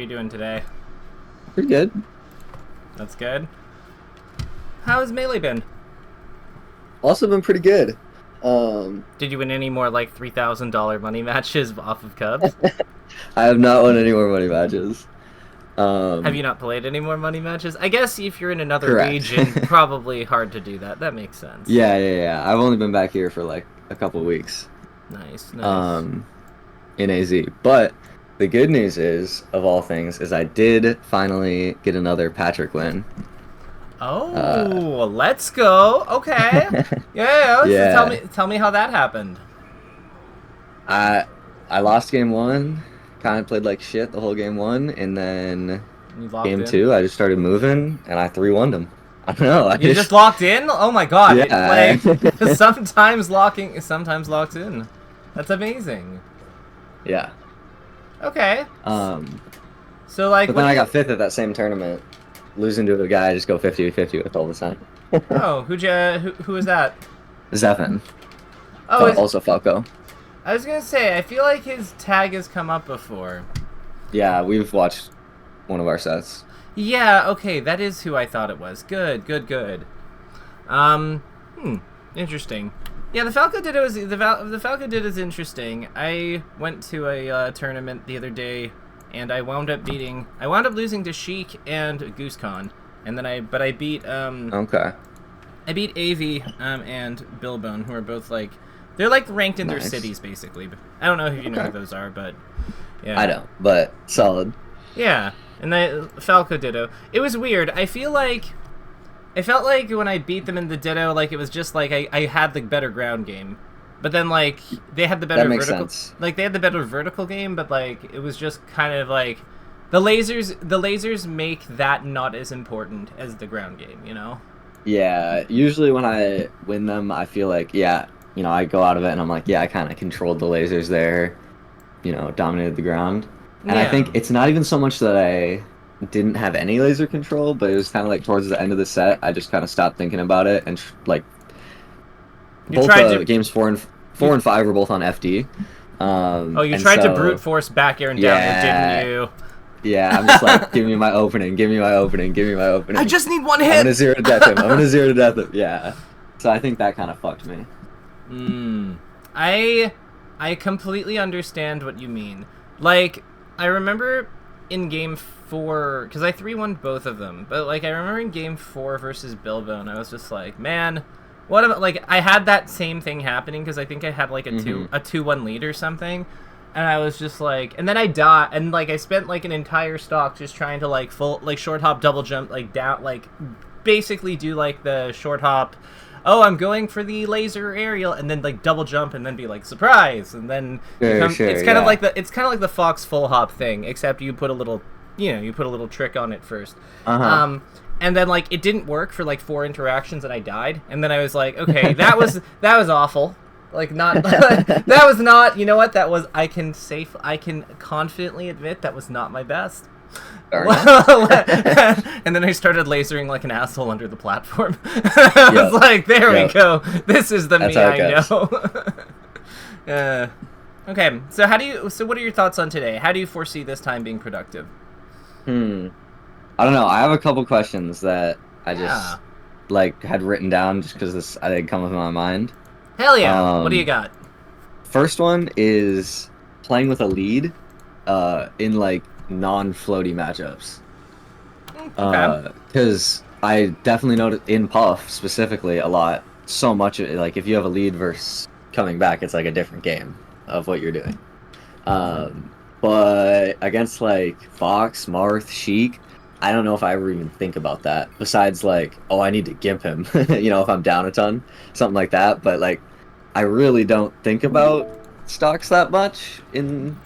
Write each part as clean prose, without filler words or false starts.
doing today? Pretty good. That's good. How has Melee been? Also been pretty good. Did you win any more like $3,000 money matches off of Cubs? I have not won any more money matches. Have you not played any more money matches? I guess if you're in another Correct. region, probably hard to do that. That makes sense. Yeah. I've only been back here for like a couple weeks. Nice. In AZ. But the good news is, of all things, is I did finally get another Patrick win. Oh, let's go. Okay. Yeah. Yeah. So tell me how that happened. I lost game one, kind of played like shit the whole game one, and then game two I just started moving and I 3-1'd him. I don't know. You just locked in? Oh my god. Yeah. Sometimes locked in. That's amazing. Yeah. Okay. So like but then I got fifth at that same tournament, losing to a guy I just go 50-50 with all the time. Oh, who is that? Zephin. Oh, also Falco. I was gonna say, I feel like his tag has come up before. Yeah, we've watched one of our sets. Yeah, okay, that is who I thought it was. Good. Interesting. Yeah, the Falco Ditto is interesting. I went to a tournament the other day, and I wound up losing to Sheik and GooseCon, and then I beat Okay. I beat AV and Billbone, who are both like, they're like ranked in their Nice. cities basically. I don't know if you know who those are, but yeah. I don't, but solid. Yeah, and the Falco Ditto. It was weird. I felt like when I beat them in the Ditto, like it was just like I had the better ground game, but then like they had the better sense. Like they had the better vertical game, but like it was just kind of like the lasers make that not as important as the ground game, you know? Yeah. Usually when I win them, I feel like I go out of it and I'm like, I kind of controlled the lasers there, dominated the ground. And I think it's not even so much that I didn't have any laser control, but it was kind of like towards the end of the set, I just kind of stopped thinking about it and games 4 and 5 were both on FD. You tried to brute force back air and downward, didn't you? Yeah, I'm just like, give me my opening. I just need one hit. I'm gonna zero to death him. Yeah. So I think that kind of fucked me. I completely understand what you mean. Like, I remember in game 4, because I 3-1'd both of them, but like I remember in game 4 versus Billbone, I was just like, man, what am I, like, I had that same thing happening because I think I had like a 2-1 lead or something, and I was just like, and then I died, and like I spent like an entire stock just trying to like short hop, double jump, like down, like basically do like the short hop. Oh, I'm going for the laser aerial, and then like double jump, and then be like surprise, and then it's kind of like the Fox full hop thing, except you put a little, trick on it first. And then like it didn't work for like 4 interactions, and I died, and then I was like, okay, that was awful. Like not that was not. You know what? That was I can confidently admit that was not my best. And then I started lasering like an asshole under the platform. I was like, there we go. This is the me I know. Okay, so what are your thoughts on today? How do you foresee this time being productive? I don't know. I have a couple questions that I just had written down just because I didn't come up in my mind. Hell yeah. What do you got? First one is playing with a lead in like non-floaty matchups. Because I definitely noticed in Puff specifically a lot, so much like if you have a lead versus coming back, it's like a different game of what you're doing. But against like Fox, Marth, Sheik, I don't know if I ever even think about that. Besides like, oh, I need to gimp him, if I'm down a ton, something like that. But like, I really don't think about stocks that much in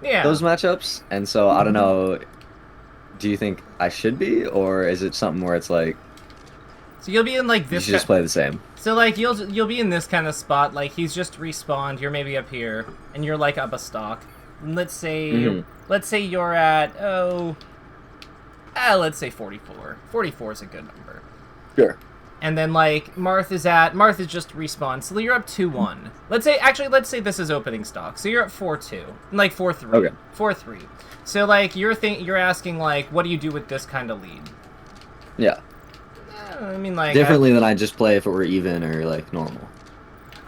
those matchups, and so I don't know. Do you think I should be, or is it something where it's like, so you'll be in like this? You should just play the same. So like you'll be in this kind of spot, like he's just respawned. You're maybe up here, and you're like up a stock. And let's say you're at let's say 44. 44 is a good number. Sure. And then, like, Marth is just respawn. So you're up 2-1. Let's say this is opening stock. So you're at 4-2. Like, 4-3. Okay. 4-3. So, like, you're asking, like, what do you do with this kind of lead? Yeah. I mean, like... Differently than I just play if it were even or, like, normal.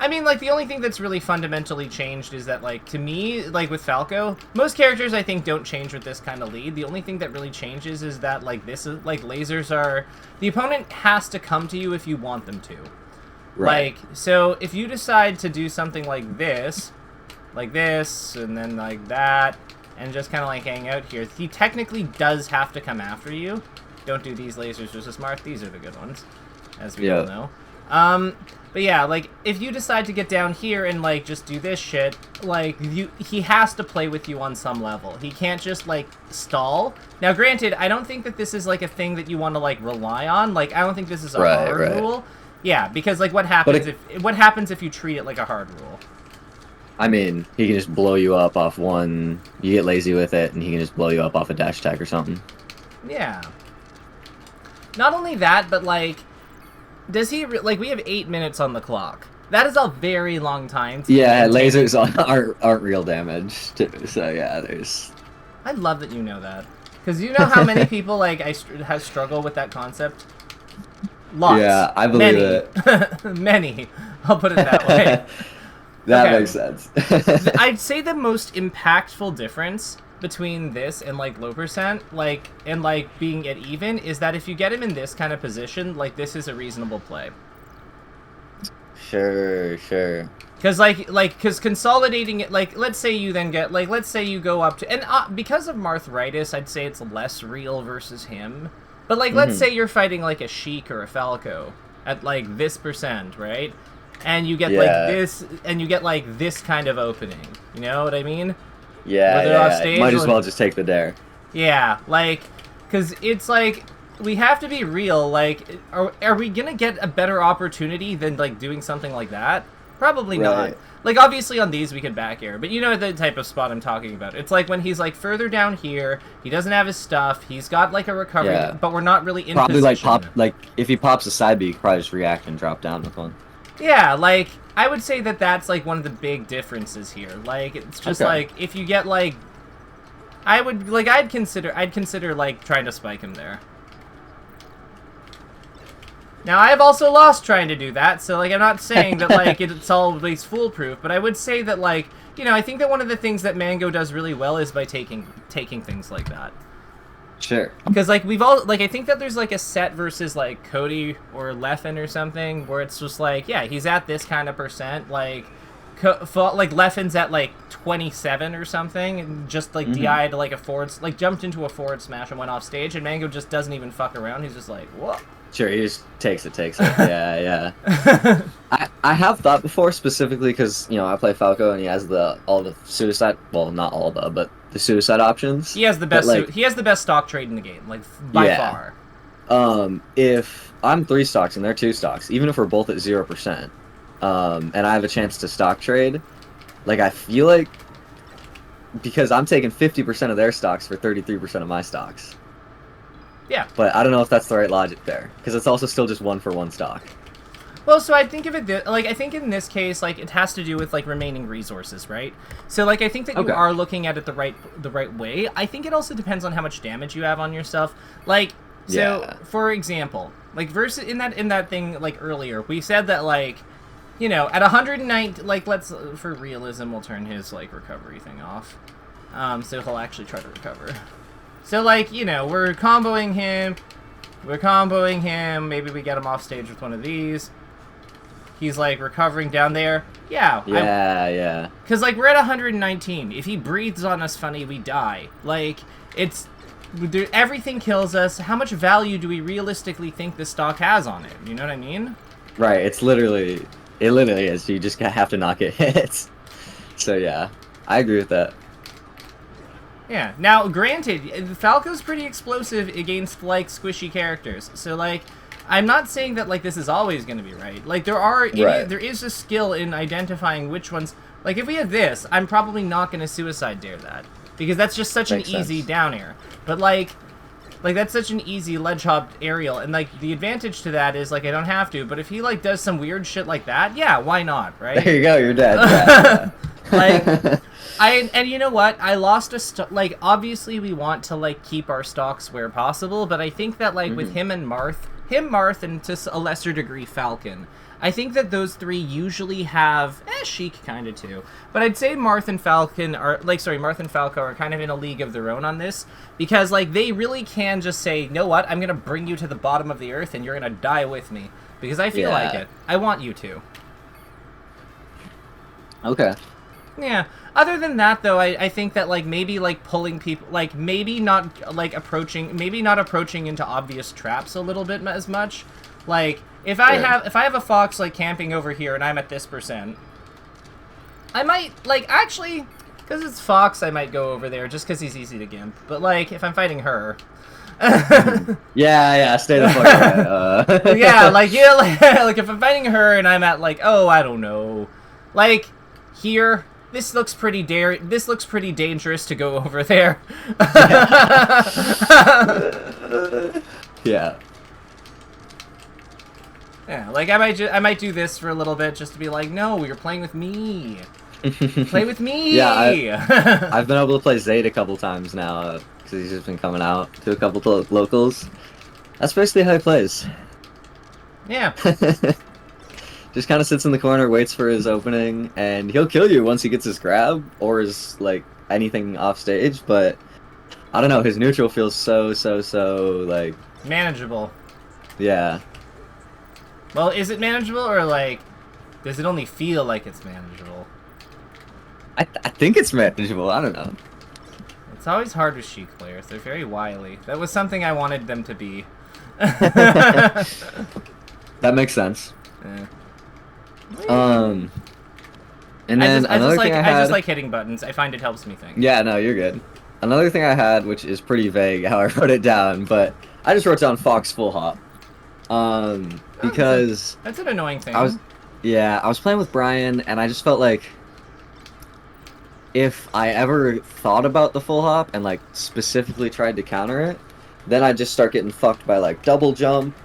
I mean, like, the only thing that's really fundamentally changed is that, like, to me, like, with Falco, most characters, I think, don't change with this kind of lead. The only thing that really changes is that, like, lasers are... The opponent has to come to you if you want them to. Right. Like, so if you decide to do something like this, and then like that, and just kind of, like, hang out here, he technically does have to come after you. Don't do these lasers versus Marth. These are the good ones, as we all know. But yeah, like, if you decide to get down here and, like, just do this shit, like, he has to play with you on some level. He can't just, like, stall. Now, granted, I don't think that this is, like, a thing that you want to, like, rely on. Like, I don't think this is a hard rule. Yeah, because, like, what happens if you treat it like a hard rule? I mean, he can just blow you up off one, you get lazy with it, and he can just blow you up off a dash attack or something. Yeah. Not only that, but, like... Does he, like, we have 8 minutes on the clock. That is a very long time. Yeah, lasers aren't real damage, too, so yeah, there's... I love that you know that. Because you know how many people, like, have struggled with that concept? Lots. Yeah, I believe it. Many. I'll put it that way. That makes sense. I'd say the most impactful difference between this and, like, low percent, like, and, like, being at even, is that if you get him in this kind of position, like, this is a reasonable play. Sure. Because consolidating it, like, let's say you then get, like, let's say you go up to, and because of Marthritis, I'd say it's less real versus him. But, like, let's say you're fighting, like, a Sheik or a Falco at, like, this percent, right? And you get, like, this kind of opening. You know what I mean? Yeah. Might as well just take the dare. Yeah, like, because it's like, we have to be real, like, are we gonna get a better opportunity than, like, doing something like that? Probably not. Like, obviously on these we could back air, but you know the type of spot I'm talking about. It's like when he's, like, further down here, he doesn't have his stuff, he's got, like, a recovery, but we're not really in position. Like, if he pops a side B, you could probably just react and drop down with one. Yeah, like, I would say that that's, like, one of the big differences here. Like, it's just, like, if you get, like... I'd consider, like, trying to spike him there. Now, I've also lost trying to do that, so, like, I'm not saying that, like, it's always foolproof, but I would say that, like, you know, I think that one of the things that Mango does really well is by taking things like that. Sure. Because, like, I think that there's, like, a set versus, like, Cody or Leffen or something, where it's just, like, yeah, he's at this kind of percent, like, Leffen's at, like, 27 or something, and just, like, DI'd, like, jumped into a forward smash and went off stage, and Mango just doesn't even fuck around, he's just like, whoa. Sure, he just takes it. Yeah. I have thought before, specifically because, you know, I play Falco and he has all the suicide, well, not all but the suicide options. He has the best he has the best stock trade in the game, like, by far. If I'm 3 stocks and they're 2 stocks, even if we're both at 0%, and I have a chance to stock trade, like, I feel like, because I'm taking 50% of their stocks for 33% of my stocks. Yeah. But I don't know if that's the right logic there, because it's also still just 1-for-1 stock. Well, so I think of it, like, I think in this case, like, it has to do with, like, remaining resources, right? So, like, I think that you are looking at it the right way. I think it also depends on how much damage you have on yourself. Like, so, for example, like, versus, in that thing, like, earlier, we said that, like, you know, at 109, like, for realism, we'll turn his, like, recovery thing off. So he'll actually try to recover. So, like, you know, we're comboing him, maybe we get him off stage with one of these. He's, like, recovering down there. Yeah. Yeah. Because, like, we're at 119. If he breathes on us funny, we die. Like, everything kills us. How much value do we realistically think this stock has on it? You know what I mean? Right, it literally is. You just have to not get hit. So, yeah, I agree with that. Yeah. Now, granted, Falco's pretty explosive against, like, squishy characters. So, like, I'm not saying that, like, this is always going to be right. Like, there is a skill in identifying which ones... Like, if we have this, I'm probably not going to suicide dare that. Because that's just such an easy down air. But, like, Like, that's such an easy ledge hop aerial, and, like, the advantage to that is, like, I don't have to, but if he, like, does some weird shit like that, yeah, why not, right? There you go, you're dead. Yeah, Like, and you know what? I lost a like, obviously we want to, like, keep our stocks where possible, but I think that, like, with him, Marth, and to a lesser degree, Falcon, I think that those three usually have, Sheik kind of too, but I'd say Marth and Falcon are, like, sorry, Marth and Falco are kind of in a league of their own on this, because, like, they really can just say, you know what, I'm gonna bring you to the bottom of the earth and you're gonna die with me, because I feel like it. I want you to. Okay. Yeah. Other than that, though, I think that, like, maybe, like, pulling people, like, maybe not, like, approaching into obvious traps a little bit as much. Like, if I have a fox, like, camping over here and I'm at this %, I might, like, actually, because it's fox, I might go over there just because he's easy to gimp. But, like, if I'm fighting her... yeah, stay the fuck away. Yeah, like, like, if I'm fighting her and I'm at, like, oh, I don't know, like, here... This looks pretty dangerous to go over there. Yeah. Yeah, like I might do this for a little bit just to be like, no, you're playing with me. Play with me. Yeah, I've been able to play Zayd a couple times now because he's just been coming out to a couple locals. That's basically how he plays. Yeah. Just kind of sits in the corner, waits for his opening, and he'll kill you once he gets his grab or his, like, anything off stage, but I don't know, his neutral feels so, like... manageable. Yeah. Well, is it manageable, or, like, does it only feel like it's manageable? I think it's manageable, I don't know. It's always hard with Sheik players, they're very wily. That was something I wanted them to be. That makes sense. And then I just like hitting buttons. I find it helps me think. Yeah, no, you're good. Another thing I had, which is pretty vague how I wrote it down, but I just wrote down Fox full hop. Because that's an annoying thing. I was playing with Brian, and I just felt like if I ever thought about the full hop and, like, specifically tried to counter it, then I'd just start getting fucked by, like, double jump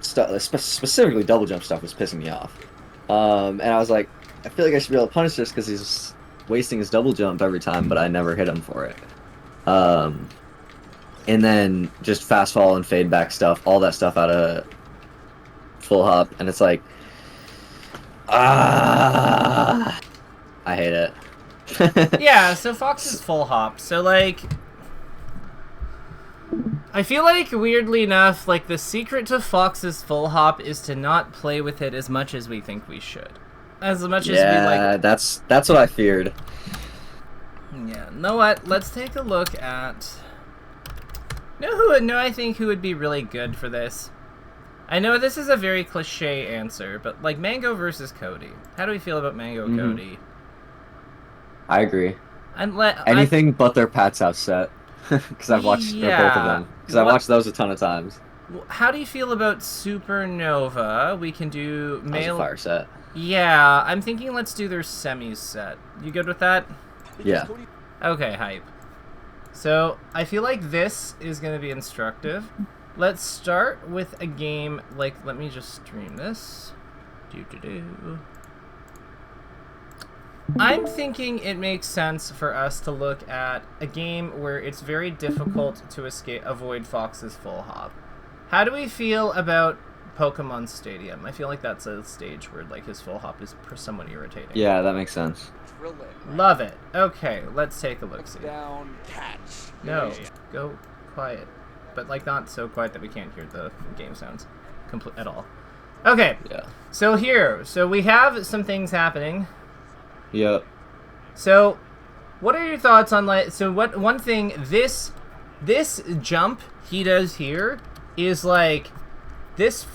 stuff. Specifically, double jump stuff was pissing me off. And I was like, I feel like I should be able to punish this because he's wasting his double jump every time, but I never hit him for it. And then just fast fall and fade back stuff, all that stuff out of full hop, and it's like, I hate it. Yeah, so Fox is full hop, so, like, I feel like, weirdly enough, like, the secret to Fox's full hop is to not play with it as much as we think we should. As much as we, like... Yeah, that's what I feared. Yeah, you know what? Let's take a look at... I think who would be really good for this? I know this is a very cliche answer, but, like, Mango versus Cody. How do we feel about Mango Cody? I agree. Anything but their Pat's House set. Because I've watched both of them. Because I've watched those a ton of times. How do you feel about Supernova? We can do male... That was a fire set. Yeah, I'm thinking let's do their semis set. You good with that? Yeah. Okay, hype. So, I feel like this is going to be instructive. Let's start with a game, like, let me just stream this. I'm thinking it makes sense for us to look at a game where it's very difficult to avoid Fox's full hop. How do we feel about Pokemon Stadium? I feel like that's a stage where, like, his full hop is somewhat irritating. Yeah, that makes sense. Love it. Okay, let's take a look-see. Down, catch. No, go quiet. But, like, not so quiet that we can't hear the game sounds at all. Okay, yeah. So here, we have some things happening. Yep. So, what are your thoughts on, like, so one thing, this jump he does here is, like, this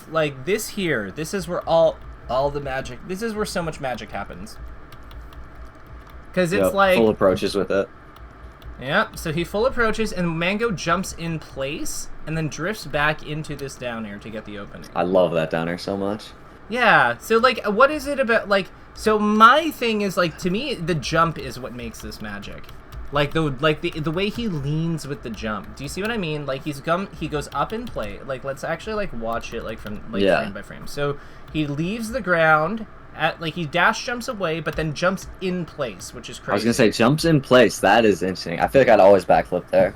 here, this is where all the magic, this is where so much magic happens. Because it's like... full approaches with it. Yeah, so he full approaches, and Mango jumps in place, and then drifts back into this down air to get the opening. I love that down air so much. Yeah, so, like, what is it about, like... So my thing is, like, to me, the jump is what makes this magic. the way he leans with the jump. Do you see what I mean? Like he goes up in play. Like let's actually like watch it like from like frame by frame. So he leaves the ground at like he dash jumps away, but then jumps in place, which is crazy. I was gonna say jumps in place. That is interesting. I feel like I'd always backflip there.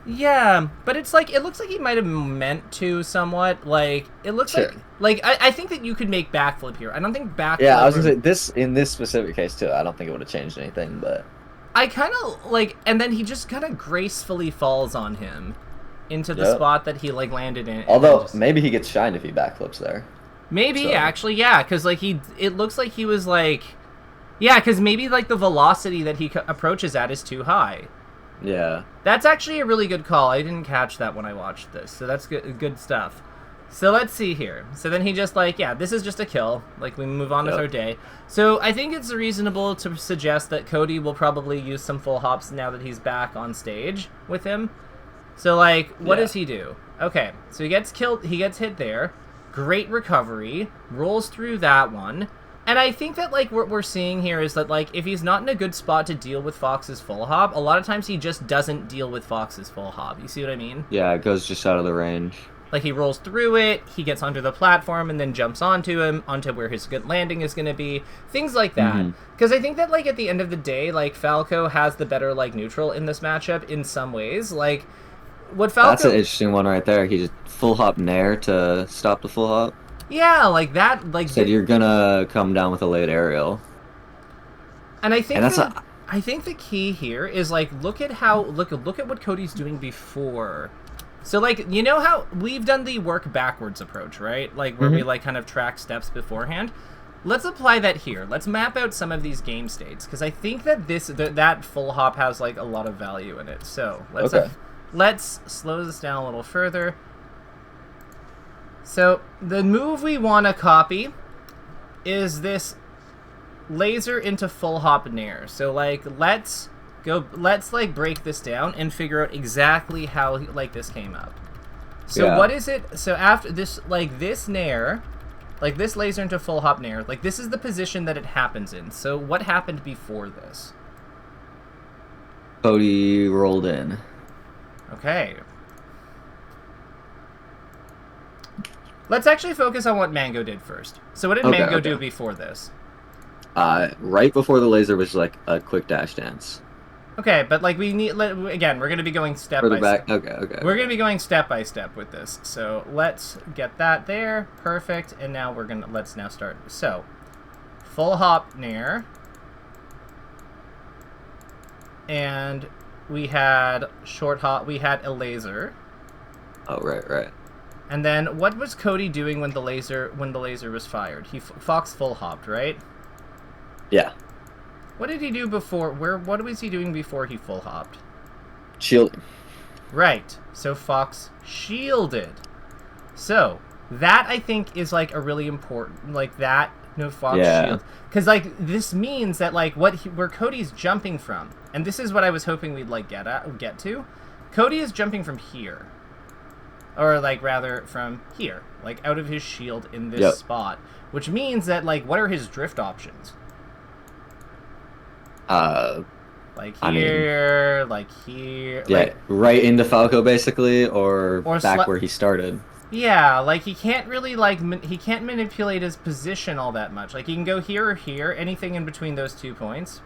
Yeah, but it's like it looks like he might have meant to somewhat. Like it looks like I think that you could make backflip here. I don't think backflip. Yeah, I was gonna say this in this specific case too. I don't think it would have changed anything, but I kind of like, and then he just kind of gracefully falls on him into the spot that he like landed in. Although maybe he gets shined if he backflips there. Maybe actually, yeah, because like it looks like he was like, yeah, because maybe like the velocity that he approaches at is too high. Yeah. That's actually a really good call. I didn't catch that when I watched this, so that's good stuff. So let's see here. So then he just like, yeah, this is just a kill. Like we move on with our day. So I think it's reasonable to suggest that Cody will probably use some full hops now that he's back on stage with him. So like, what does he do? Okay, so he gets killed. He gets hit there. Great recovery. Rolls through that one. And I think that, like, what we're seeing here is that, like, if he's not in a good spot to deal with Fox's full hop, a lot of times he just doesn't deal with Fox's full hop. You see what I mean? Yeah, it goes just out of the range. Like, he rolls through it, he gets onto the platform, and then jumps onto him, onto where his good landing is going to be. Things like that. Because I think that, like, at the end of the day, like, Falco has the better, like, neutral in this matchup in some ways. Like, what Falco... That's an interesting one right there. He just full hop nair to stop the full hop. Yeah, like that, like... Said you're gonna come down with a late aerial. And I think I think the key here is, like, look at what Cody's doing before. So, like, you know how we've done the work backwards approach, right? Like, where we, like, kind of track steps beforehand. Let's apply that here. Let's map out some of these game states, because I think that that full hop has, like, a lot of value in it. So, let's slow this down a little further. So, the move we want to copy is this laser into full hop nair. So, like, let's like break this down and figure out exactly how like this came up. So what is it? So after this, like this nair, like this laser into full hop nair, like this is the position that it happens in. So what happened before this? Cody rolled in. Okay. Let's actually focus on what Mango did first. So what did Mango do before this? Right before the laser was like a quick dash dance. Okay, but like we need again, we're going to be going step by step. Okay. We're going to be going step by step with this. So let's get that there, perfect. And now let's now start. So full hop nair, and we had short hop. We had a laser. Oh right. And then what was Cody doing when the laser was fired? Fox full hopped, right? Yeah. What did he do before? What was he doing before he full hopped? Shielding. Right. So Fox shielded. So that I think is like a really important, like that. No Fox shield, because like this means that like where Cody's jumping from, and this is what I was hoping we'd like get to. Cody is jumping from here, or like rather from here, like out of his shield in this spot, which means that like what are his drift options? Like here, like here. Yeah, like, right into Falco basically, or back where he started. Yeah, like he can't really like he can't manipulate his position all that much. Like he can go here or here, anything in between those 2 points.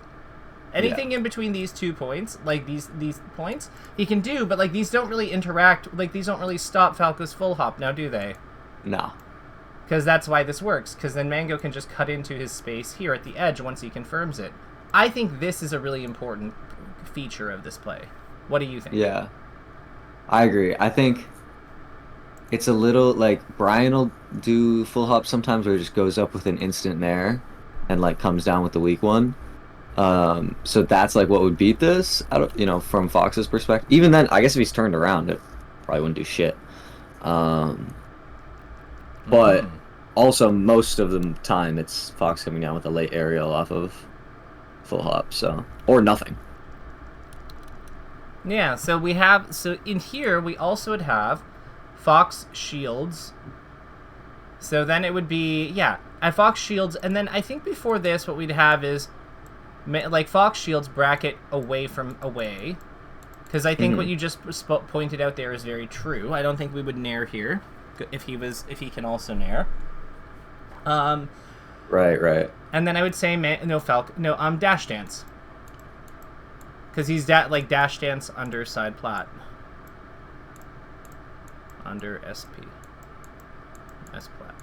Anything in between these 2 points, like these points, he can do, but like these don't really interact, like these don't really stop Falco's full hop now, do they? No. Because that's why this works, because then Mango can just cut into his space here at the edge once he confirms it. I think this is a really important feature of this play. What do you think? Yeah, I agree. I think it's a little like Brian will do full hop sometimes where he just goes up with an instant nair and like comes down with the weak one. So that's like what would beat this. I don't, from Fox's perspective. Even then, I guess if he's turned around, it probably wouldn't do shit. But also most of the time it's Fox coming down with a late aerial off of full hop, or nothing. Yeah, so in here we also would have Fox shields. So then it would be, at Fox shields, and then I think before this what we'd have is Like Fox shields bracket away from away. Because I think what you just pointed out there is very true. I don't think we would nair here if he can also nair. Right. And then I would say dash dance. Because he's dash dance under side plat. Under SP. S plat.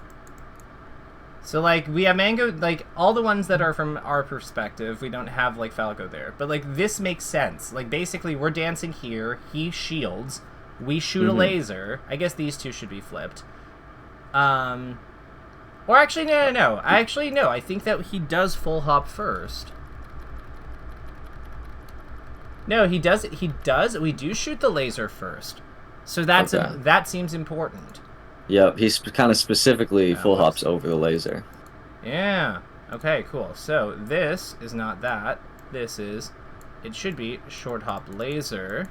So, like, we have Mango, like, all the ones that are from our perspective, we don't have, like, Falco there. But, like, this makes sense. Like, basically, we're dancing here, he shields, we shoot a laser. I guess these two should be flipped. Or actually, no. I think that he does full hop first. No, he does. We do shoot the laser first. So that seems important. Yep, he's kind of specifically full hops over the laser. Yeah. Okay, cool. So this is not that. It should be short hop laser.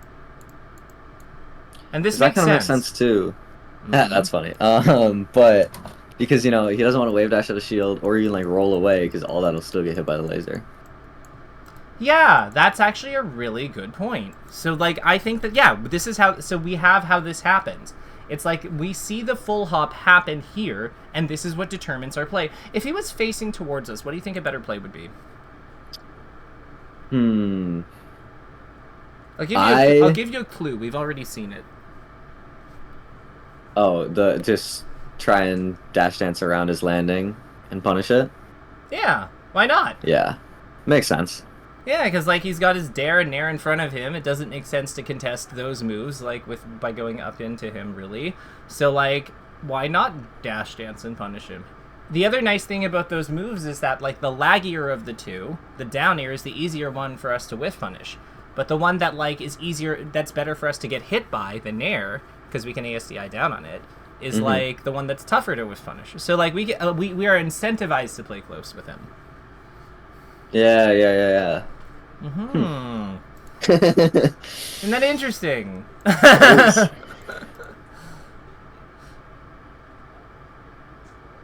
And this makes sense. That kind of makes sense too. That's funny. But because, he doesn't want to wave dash at a shield or even, like, roll away because all that'll still get hit by the laser. Yeah, that's actually a really good point. So, like, I think that, this is how... So we have how this happens. It's like we see the full hop happen here, and this is what determines our play. If he was facing towards us, what do you think a better play would be? I'll give you a clue. We've already seen it. Oh, just try and dash dance around his landing and punish it? Yeah, why not? Yeah, makes sense. Yeah, because, like, he's got his dare and nair in front of him. It doesn't make sense to contest those moves, like, by going up into him, really. So, like, why not dash dance and punish him? The other nice thing about those moves is that, like, the laggier of the two, the down air, is the easier one for us to whiff punish. But the one that, like, is easier, that's better for us to get hit by, the nair, because we can ASDI down on it, is, like, the one that's tougher to whiff punish. So, like, we are incentivized to play close with him. Yeah. Isn't that interesting?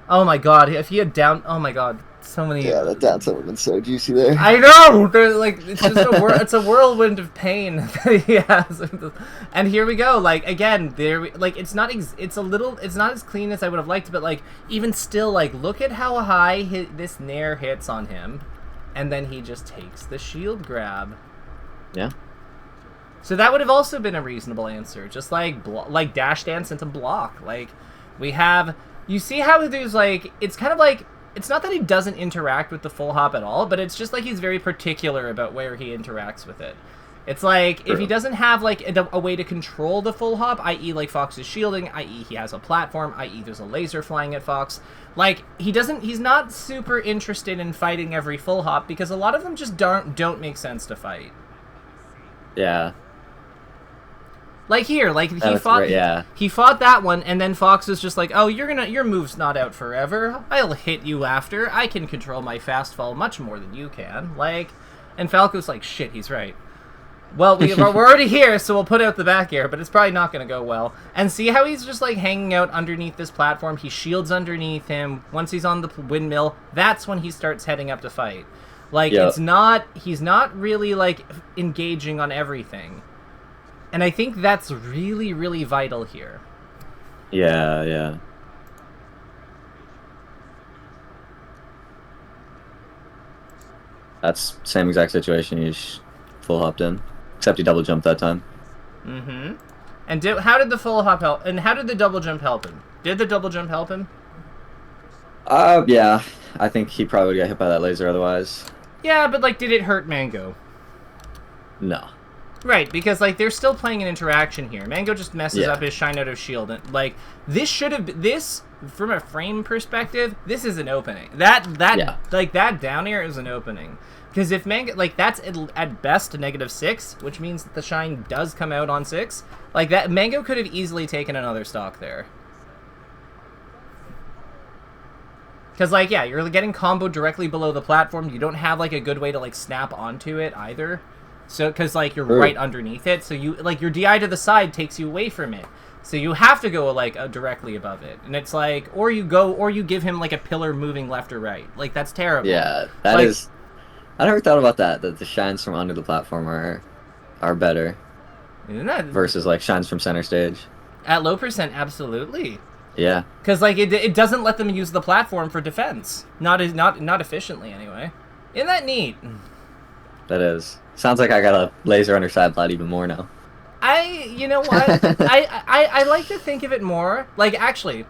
Oh my god, if he had down... Oh my god, so many... Yeah, that down tilt would have been so juicy there. I know! There's, like, it's just it's a whirlwind of pain that he has. And here we go, like, again, it's not as clean as I would have liked, but, like, even still, like, look at how high this nair hits on him. And then he just takes the shield grab. Yeah. So that would have also been a reasonable answer. Just like dash dance into block. Like, we have... You see how there's, like... It's kind of like... It's not that he doesn't interact with the full hop at all, but it's just like he's very particular about where he interacts with it. It's like, if he doesn't have, like, a way to control the full hop, i.e., like, Fox is shielding, i.e., he has a platform, i.e., there's a laser flying at Fox, like, he's not super interested in fighting every full hop, because a lot of them just don't make sense to fight. Yeah. Like here, like, he fought that one, and then Fox was just like, oh, your move's not out forever, I'll hit you after, I can control my fast fall much more than you can, like, and Falco's like, shit, he's right. Well, we're already here, so we'll put out the back air, but it's probably not going to go well. And see how he's just, like, hanging out underneath this platform? He shields underneath him. Once he's on the windmill, that's when he starts heading up to fight. Like, he's not really, like, engaging on everything. And I think that's really, really vital here. Yeah. That's same exact situation he's full hopped in. Except he double jumped that time. And how did the full hop help? And how did the double jump help him? Did the double jump help him? Yeah. I think he probably would get hit by that laser otherwise. Yeah, but, like, did it hurt Mango? No. Right, because, like, they're still playing an interaction here. Mango just messes up his shine out of shield. And, like, this should have been... This, from a frame perspective, this is an opening. That down air is an opening. Because if Mango, like, that's at best a -6, which means that the shine does come out on 6. Like, that, Mango could have easily taken another stock there. Because, like, yeah, you're getting comboed directly below the platform. You don't have, like, a good way to, like, snap onto it either. So, because, like, you're right underneath it. So, you, like, your DI to the side takes you away from it. So you have to go, like, directly above it. And it's like, or you give him, like, a pillar moving left or right. Like, that's terrible. Yeah, I never thought about that. That the shines from under the platform are better Isn't that versus like shines from center stage. at low percent? Absolutely. Yeah. Because like it doesn't let them use the platform for defense. Not efficiently anyway. Isn't that neat? That is. Sounds like I gotta laser under side plat even more now. You know what? I like to think of it more like, actually,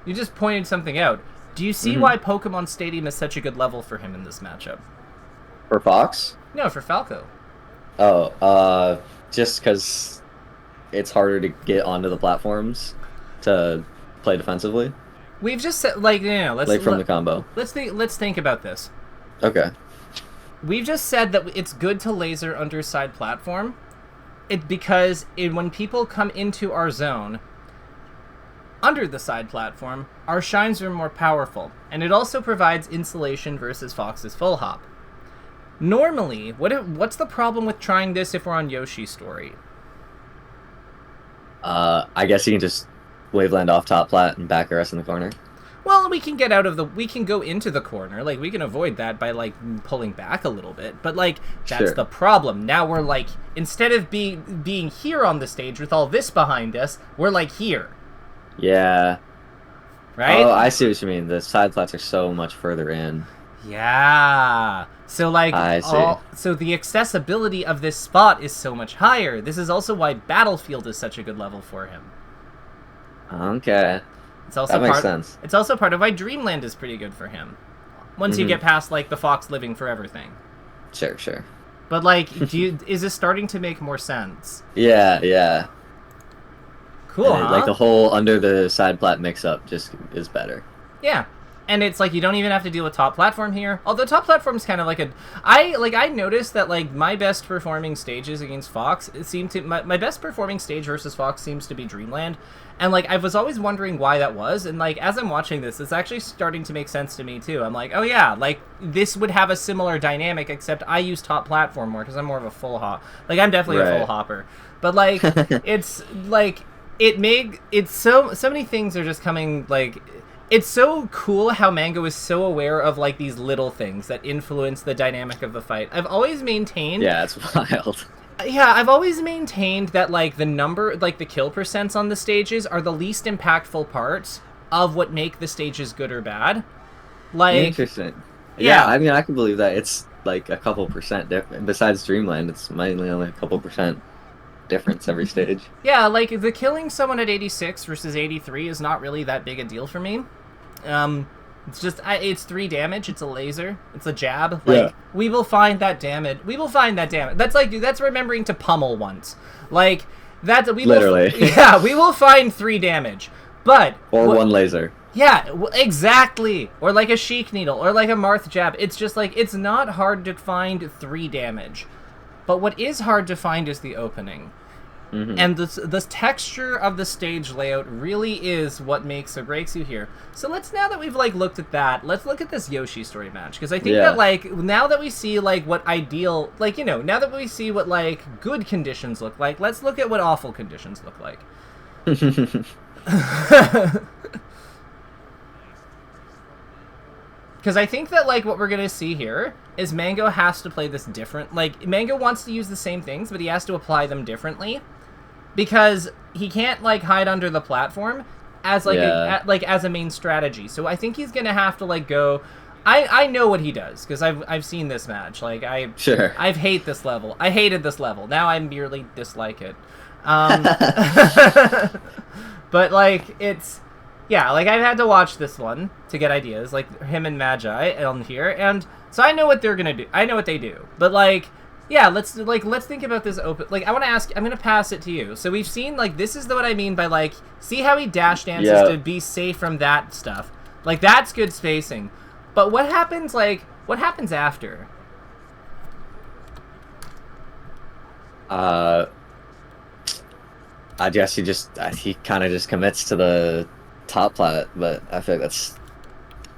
you just pointed something out. Do you see why Pokemon Stadium is such a good level for him in this matchup? For Fox? No, for Falco. Oh, just because it's harder to get onto the platforms to play defensively. We've just said, like, let's Like from the combo. Let's think about this. Okay. We've just said that it's good to laser under side platform. Because when people come into our zone under the side platform, our shines are more powerful, and it also provides insulation versus Fox's full hop. Normally, what's the problem with trying this if we're on Yoshi's story? I guess you can just waveland off top plat and back RS in the corner. Well, we can go into the corner, like, we can avoid that by, like, pulling back a little bit, but, like, that's the problem. Now we're, like, instead of being here on the stage with all this behind us, we're, like, here. Yeah. Right? Oh, I see what you mean. The side plats are so much further in. Yeah. So, like, I see. So the accessibility of this spot is so much higher. This is also why Battlefield is such a good level for him. Okay. It's also that makes sense. It's also part of why Dreamland is pretty good for him. Once you get past, like, the Fox living forever thing. Sure. But, like, is this starting to make more sense? Yeah. Cool, And like the whole under the side plat mix-up just is better. Yeah. And it's like you don't even have to deal with top platform here. Although top platform's kind of like I noticed that, like, my best performing stages against Fox, my best performing stage versus Fox seems to be Dreamland. And, like, I was always wondering why that was, and, like, as I'm watching this, it's actually starting to make sense to me too. I'm like, oh yeah, like, this would have a similar dynamic, except I use top platform more because I'm more of a full hop. Like, I'm definitely a full hopper. But, like, it's like it's so many things are just coming, like, it's so cool how Mango is so aware of, like, these little things that influence the dynamic of the fight. I've always maintained... Yeah, it's wild. Yeah, I've always maintained that, like, the kill percents on the stages are the least impactful parts of what make the stages good or bad. Like... Interesting. Yeah, I mean, I can believe that. It's, like, a couple percent different. Besides Dreamland, it's mainly only a couple percent difference every stage. Yeah, like, the killing someone at 86 versus 83 is not really that big a deal for me. It's just, it's 3 damage, it's a laser, it's a jab, like, we will find that damage, that's remembering to pummel once, like, we will find 3 damage, but... Or 1 laser. Yeah, exactly, or like a Sheik Needle, or like a Marth jab, it's just, like, it's not hard to find 3 damage, but what is hard to find is the opening. And the texture of the stage layout really is what makes or breaks you here. So now that we've, like, looked at that, let's look at this Yoshi story match. Because I think that, like, now that we see, like, what ideal, like, now that we see what, like, good conditions look like, let's look at what awful conditions look like. Because I think that, like, what we're going to see here is Mango has to play this different. Like, Mango wants to use the same things, but he has to apply them differently. Because he can't, like, hide under the platform as, like, as a main strategy. So I think he's going to have to, like, go... I know what he does, because I've seen this match. Like, I hate this level. I hated this level. Now I merely dislike it. But, like, it's... Yeah, like, I've had to watch this one to get ideas, like, him and Magi on here, and so I know what they're gonna do. I know what they do. But, like, yeah, let's think about this open... Like, I'm gonna pass it to you. So we've seen, like, this is what I mean by, like, see how he dash dances to be safe from that stuff. Like, that's good spacing. But what happens after? I guess he kind of just commits to the top plat, but I feel like that's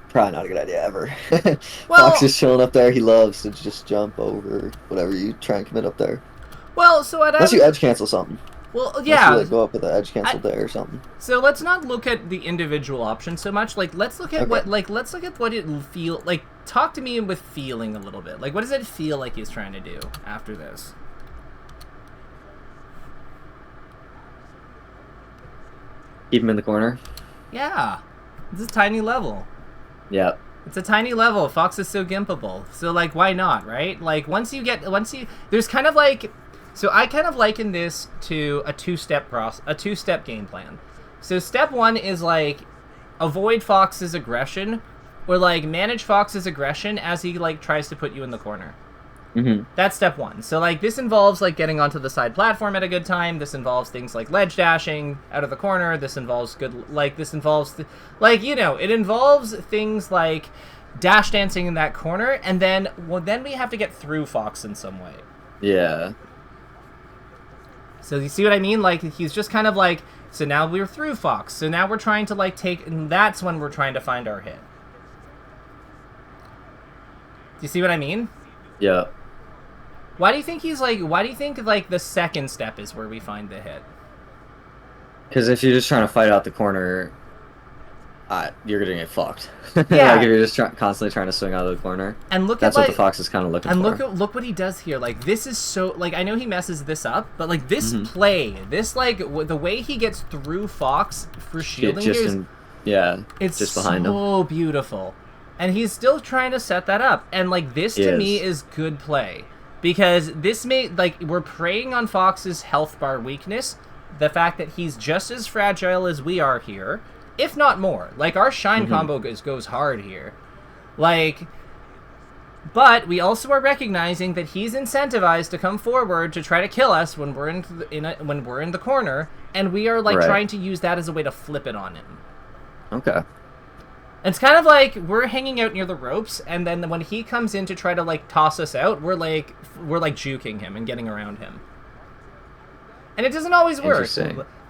probably not a good idea ever. Well, Fox is chilling up there. He loves to just jump over whatever you try and commit up there. Well, so unless you edge cancel something. Well, Unless yeah. you, like, go up with the edge cancel there or something. So let's not look at the individual options so much. Like, let's look at let's look at what it feel like. Talk to me with feeling a little bit. Like, what does it feel like he's trying to do after this? Keep him in the corner. Yeah, it's a tiny level. Yep. It's a tiny level. Fox is so gimpable. So, like, why not, right? Like, there's kind of like, so I kind of liken this to a two-step game plan. So step one is like, avoid Fox's aggression, or like manage Fox's aggression as he like tries to put you in the corner. Mm-hmm. That's step one. So like this involves like getting onto the side platform at a good time. This involves things like ledge dashing out of the corner. This involves it involves things like dash dancing in that corner, and then we have to get through Fox in some way. Yeah. So you see what I mean? Like he's just kind of like, so now we're through Fox. So now we're trying to like and that's when we're trying to find our hit. Do you see what I mean? Yeah. Why do you think the second step is where we find the hit? Because if you're just trying to fight out the corner, you're gonna get fucked. Yeah. Like if you're just constantly trying to swing out of the corner. And that's what the Fox is kind of looking for. And look what he does here. Like this is so like I know he messes this up, but like this play, this like the way he gets through Fox for shielding it's just behind him. So beautiful. And he's still trying to set that up. And like this to me is good play. Because this we're preying on Fox's health bar weakness, the fact that he's just as fragile as we are here, if not more. Like our shine combo goes hard here. Like, but we also are recognizing that he's incentivized to come forward to try to kill us when we're in the corner, and we are like trying to use that as a way to flip it on him. Okay. It's kind of like we're hanging out near the ropes, and then when he comes in to try to like toss us out, we're like juking him and getting around him. And it doesn't always work.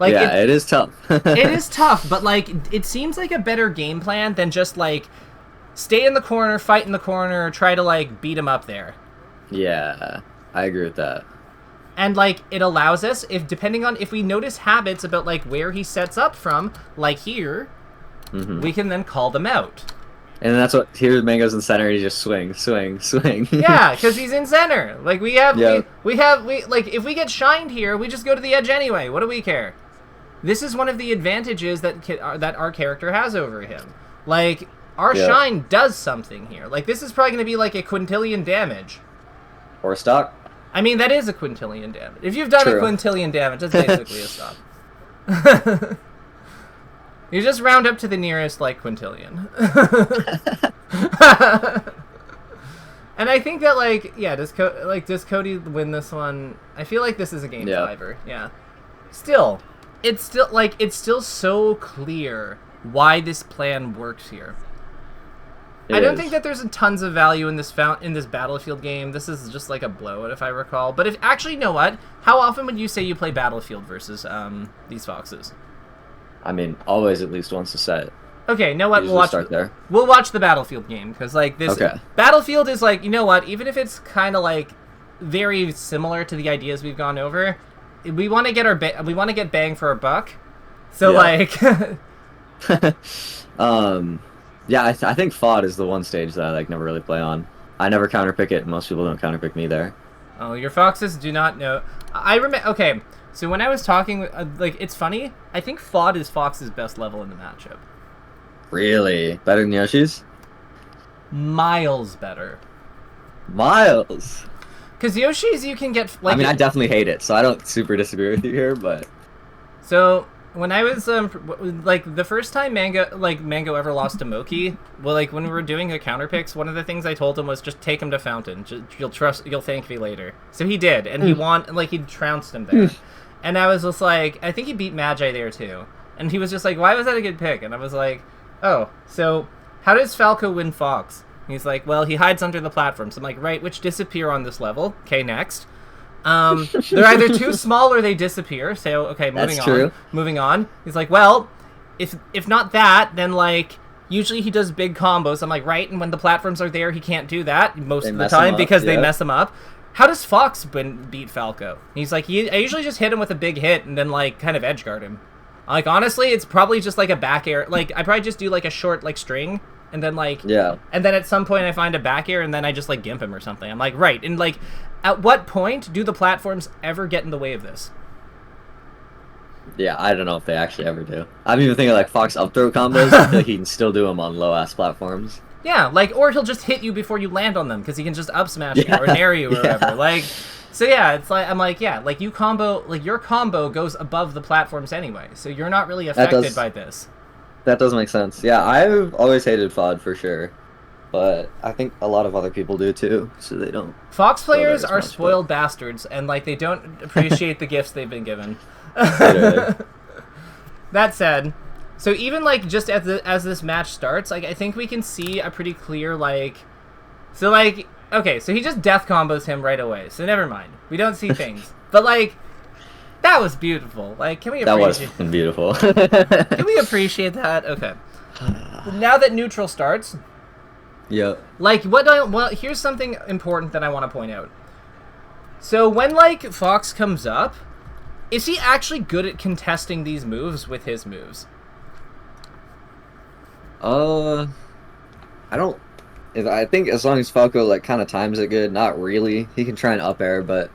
Like it is tough. It is tough, but like it seems like a better game plan than just like stay in the corner, fight in the corner, try to like beat him up there. Yeah, I agree with that. And like it allows us, depending on if we notice habits about like where he sets up from, like here. We can then call them out. And that's what, here Mango's in center, he just swing. Yeah, because he's in center. Like, we like, if we get shined here, we just go to the edge anyway. What do we care? This is one of the advantages that our character has over him. Like, our shine does something here. Like, this is probably going to be like a quintillion damage. Or a stock. I mean, that is a quintillion damage. If you've done a quintillion damage, that's basically a stock. You just round up to the nearest, like, quintillion. And I think that, like, yeah, does Cody win this one? I feel like this is a game fiver. Yeah. Still, it's still so clear why this plan works here. I don't think that there's tons of value in this Battlefield game. This is just like a blowout, if I recall. But actually, you know what? How often would you say you play Battlefield versus these Foxes? I mean, always at least once a set. Okay, you know what? We'll start there. We'll watch the Battlefield game, because like this Battlefield is like, you know what? Even if it's kind of like very similar to the ideas we've gone over, we want to get bang for our buck. So like, yeah, I think FOD is the one stage that I like never really play on. I never counterpick it, and most people don't counterpick me there. Oh, your Foxes do not know. I remember. Okay. So when I was talking, like, it's funny, I think FOD is Fox's best level in the matchup. Really? Better than Yoshi's? Miles better. Miles? Because Yoshi's you can get, like... I mean, I definitely hate it, so I don't super disagree with you here, but... So, when I was, like, the first time Mango ever lost to Moki, well, like, when we were doing the counter picks, one of the things I told him was just take him to Fountain. You'll thank me later. So he did, and he won, like, he trounced him there. And I was just like, I think he beat Magi there too. And he was just like, why was that a good pick? And I was like, oh, so how does Falco win Fox? And he's like, well, he hides under the platforms. I'm like, right, which disappear on this level. Okay, next. They're either too small or they disappear. So, okay, moving on. He's like, well, if not that, then like, usually he does big combos. I'm like, right, and when the platforms are there, he can't do that most of the time because they mess him up. how does Fox beat Falco? He's like, I usually just hit him with a big hit and then, like, kind of edge guard him. Like, honestly, it's probably just, like, a back air. Like, I probably just do, like, a short, like, string, and then, like... Yeah. And then at some point I find a back air, and then I just, like, gimp him or something. I'm like, right. And, like, at what point do the platforms ever get in the way of this? Yeah, I don't know if they actually ever do. I'm even thinking, like, Fox up throw combos. I feel like he can still do them on low-ass platforms. Yeah, like, or he'll just hit you before you land on them, because he can just up smash you or nair you or whatever. Like... So yeah, it's like I'm like, yeah, like you combo, like your combo goes above the platforms anyway, so you're not really affected by this. That does make sense. Yeah, I've always hated FOD for sure, but I think a lot of other people do too, so they don't. Fox players are spoiled bastards, and like they don't appreciate the gifts they've been given. That said, so even like just as this match starts, like I think we can see a pretty clear like, so like. Okay, so he just death combos him right away, so never mind. We don't see things. But, like, that was beautiful. Like, can we appreciate... That was beautiful. Can we appreciate that? Okay. Now that neutral starts... Yep. Like, well, here's something important that I want to point out. So, when, like, Fox comes up, is he actually good at contesting these moves with his moves? I don't... I think as long as Falco like kind of times it good, not really. He can try and up air, but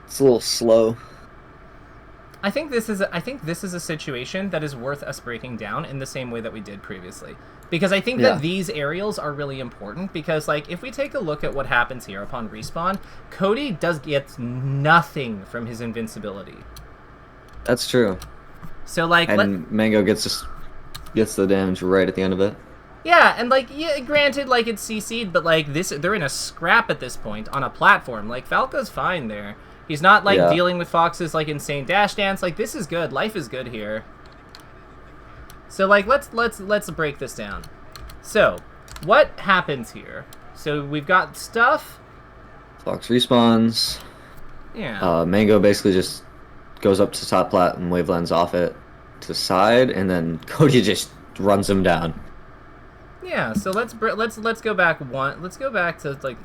it's a little slow. I think this is a situation that is worth us breaking down in the same way that we did previously, because I think that these aerials are really important. Because like if we take a look at what happens here upon respawn, Cody gets nothing from his invincibility. That's true. So like, Mango gets the damage right at the end of it. Yeah, and like, yeah, granted, like it's CC'd, but like they're in a scrap at this point on a platform. Like Falco's fine there. He's not like dealing with Fox's like insane dash dance. Like this is good. Life is good here. So like let's break this down. So what happens here? So we've got stuff. Fox respawns. Yeah. Mango basically just goes up to top plat and wavelens off it to side, and then Cody just runs him down. Yeah, so let's go back one. Let's go back to like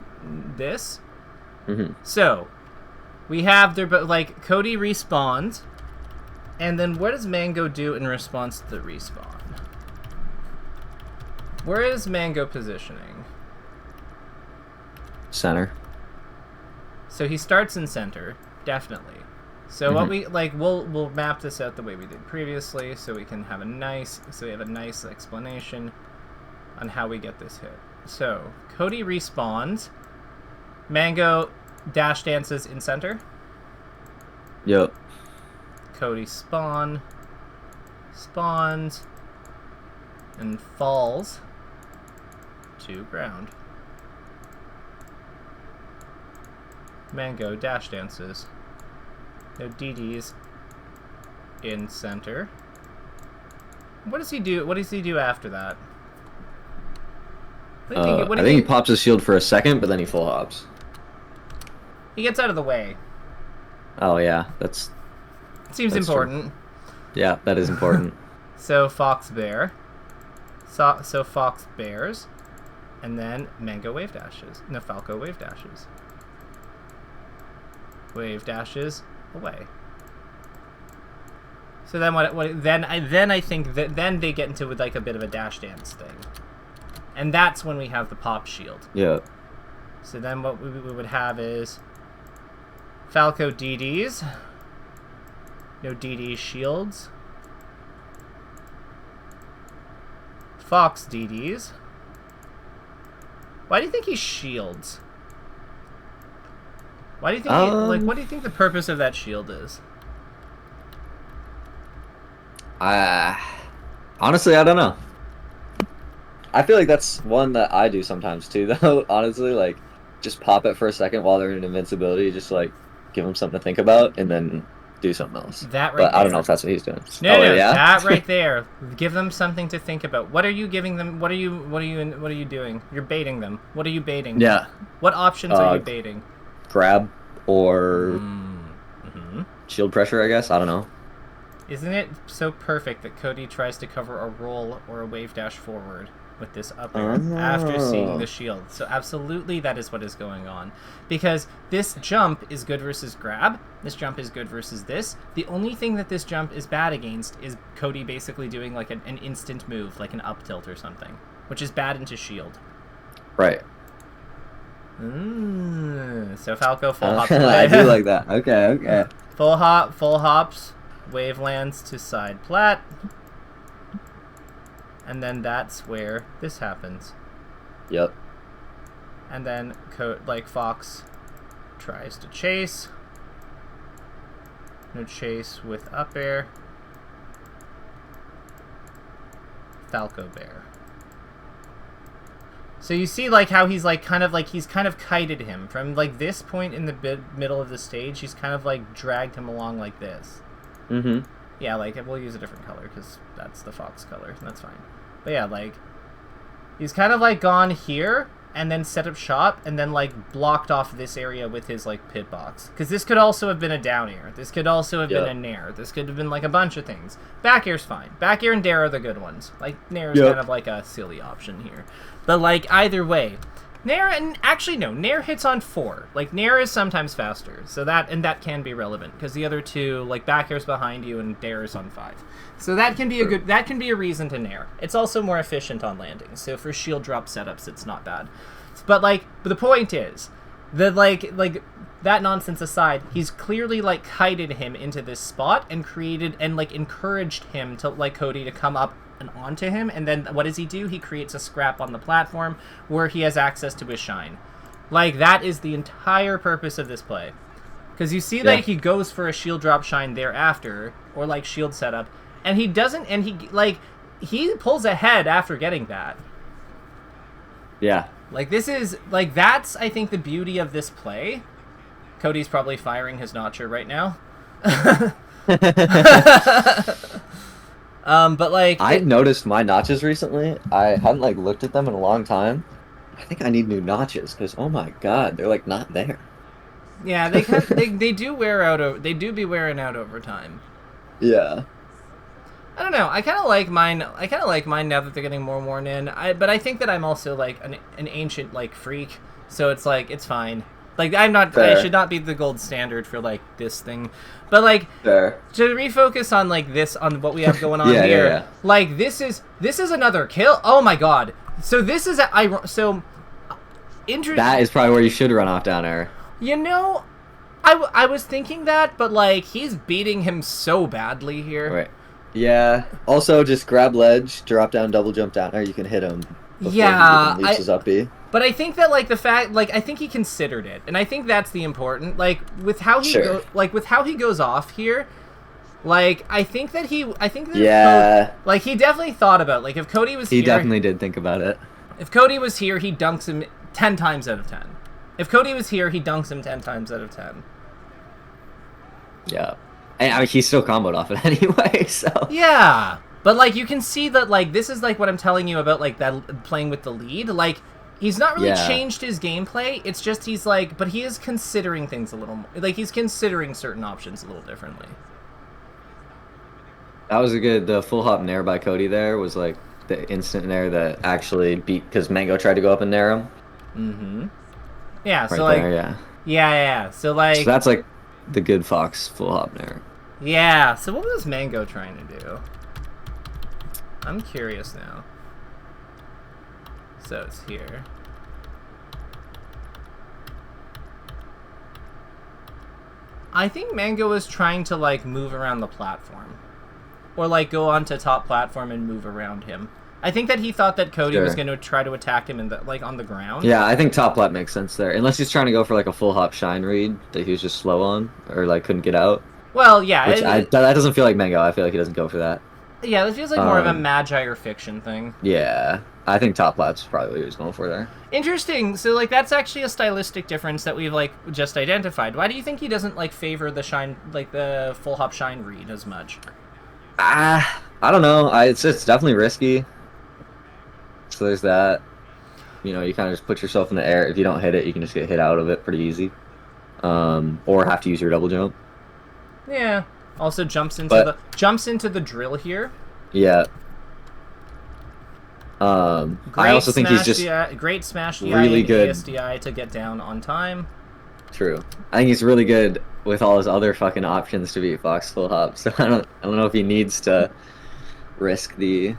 this. Mm-hmm. So we have like Cody respawns, and then what does Mango do in response to the respawn? Where is Mango positioning? Center. So he starts in center, definitely. So what we like, we'll map this out the way we did previously, so we can have a nice explanation on how we get this hit. So, Cody respawns. Mango dash dances in center. Yep. Cody spawns, and falls to ground. Mango dash dances. No DDs in center. What does he do? What does he do after that? I think he pops his shield for a second, but then he full hops. He gets out of the way. Oh yeah, Seems important. True. Yeah, that is important. So Fox bear. So Fox bears, and then Mango wave dashes. No, Falco wave dashes. Wave dashes away. So then then I think that then they get into like a bit of a dash dance thing. And that's when we have the pop shield. Yeah. So then what we would have is Falco DDs. No DD shields. Fox DDs. Why do you think he shields? Why do you think what do you think the purpose of that shield is? Honestly, I don't know. I feel like that's one that I do sometimes too, though. Honestly, like, just pop it for a second while they're in invincibility, just like give them something to think about, and then do something else. That right. But there. I don't know if that's what he's doing. No, that right there. Give them something to think about. What are you giving them? What are you doing? You're baiting them. What are you baiting? Yeah. What options are you baiting? Grab or shield pressure, I guess. I don't know. Isn't it so perfect that Cody tries to cover a roll or a wave dash forward? with this up air after seeing the shield. So absolutely that is what is going on. Because this jump is good versus grab. This jump is good versus this. The only thing that this jump is bad against is Cody basically doing like an instant move, like an up tilt or something, which is bad into shield. Right. So Falco full hops. I do like that. Okay. Full hops, wave lands to side plat. And then that's where this happens. Yep. And then Fox tries to chase. No chase with up air. Falco bear. So you see like how he's like kind of kited him from like this point in the middle of the stage. He's kind of like dragged him along like this. Mm-hmm. Yeah, like we'll use a different color because that's the Fox color, and that's fine. But yeah, like he's kind of like gone here and then set up shop and then like blocked off this area with his like pit box. Because this could also have been a down air. This could also have been a nair. This could have been like a bunch of things. Back air's fine. Back air and dare are the good ones. Like nair is kind of like a silly option here. But like either way, nair and actually no, nair hits on 4. Like nair is sometimes faster. So that can be relevant because the other two like back air's behind you and dare is on 5. So that can be a reason to nair. It's also more efficient on landings. So for shield drop setups, it's not bad. But the point is that like that nonsense aside, he's clearly like kited him into this spot and created and like encouraged him to like Cody to come up and onto him. And then what does he do? He creates a scrap on the platform where he has access to his shine. Like that is the entire purpose of this play. Because you see that he goes for a shield drop shine thereafter or like shield setup. And he doesn't, and he pulls ahead after getting that. Yeah. Like, this is, like, that's, I think, the beauty of this play. Cody's probably firing his notcher right now. But, like... I noticed my notches recently. I hadn't, like, looked at them in a long time. I think I need new notches, because, oh my god, they're, like, not there. Yeah, they do wear out, they do be wearing out over time. Yeah. I don't know. I kind of like mine. Now that they're getting more worn in. But I think that I'm also like an ancient like freak, so it's like it's fine. Like I'm not. Fair. I should not be the gold standard for like this thing, but like Fair. To refocus on like this on what we have going on here. Yeah. Like this is another kill. Oh my god. So this is interesting. That is probably where you should run off down air. You know, I was thinking that, but like he's beating him so badly here. Right. Yeah. Also, just grab ledge, drop down, double jump down, or you can hit him. Yeah. He his up B. But I think that like the fact, like I think he considered it, and I think that's the important. Like with how he with how he goes off here, like I think that like he definitely thought about like if Cody was here, he definitely did think about it. If Cody was here, he dunks him 10 times out of 10. If Cody was here, he dunks him 10 times out of 10. Yeah. And I mean, he's still comboed off it anyway, so... Yeah, but, like, you can see that, like, this is, like, what I'm telling you about, like, that playing with the lead. Like, he's not really changed his gameplay. It's just he's, like... But he is considering things a little more... Like, he's considering certain options a little differently. That was a good... The full hop nair by Cody there was, like, the instant nair that actually beat... Because Mango tried to go up and nair him. Mm-hmm. Yeah, right so, like... There, yeah. Yeah. So, like... So that's, like... The good Fox full hop nair. Yeah, so what was Mango trying to do? I'm curious now. So it's here. I think Mango was trying to like move around the platform. Or like go onto top platform and move around him. I think that he thought that Cody was going to try to attack him in the, like on the ground. Yeah, I think top plat makes sense there. Unless he's trying to go for like a full hop shine read that he was just slow on or like couldn't get out. Well, yeah. That doesn't feel like Mango. I feel like he doesn't go for that. Yeah, that feels like more of a Magi or Fiction thing. Yeah, I think top plat's probably what he was going for there. Interesting. So like that's actually a stylistic difference that we've like just identified. Why do you think he doesn't like favor the shine, like the full hop shine read as much? I don't know. It's definitely risky. So there's that. You know, you kind of just put yourself in the air. If you don't hit it, you can just get hit out of it pretty easy. Or have to use your double jump. Yeah. Also jumps into the drill here. Yeah. I also think he's just great smash DI really and good. ASDI to get down on time. True. I think he's really good with all his other fucking options to beat Fox full hop. So I don't know if he needs to risk the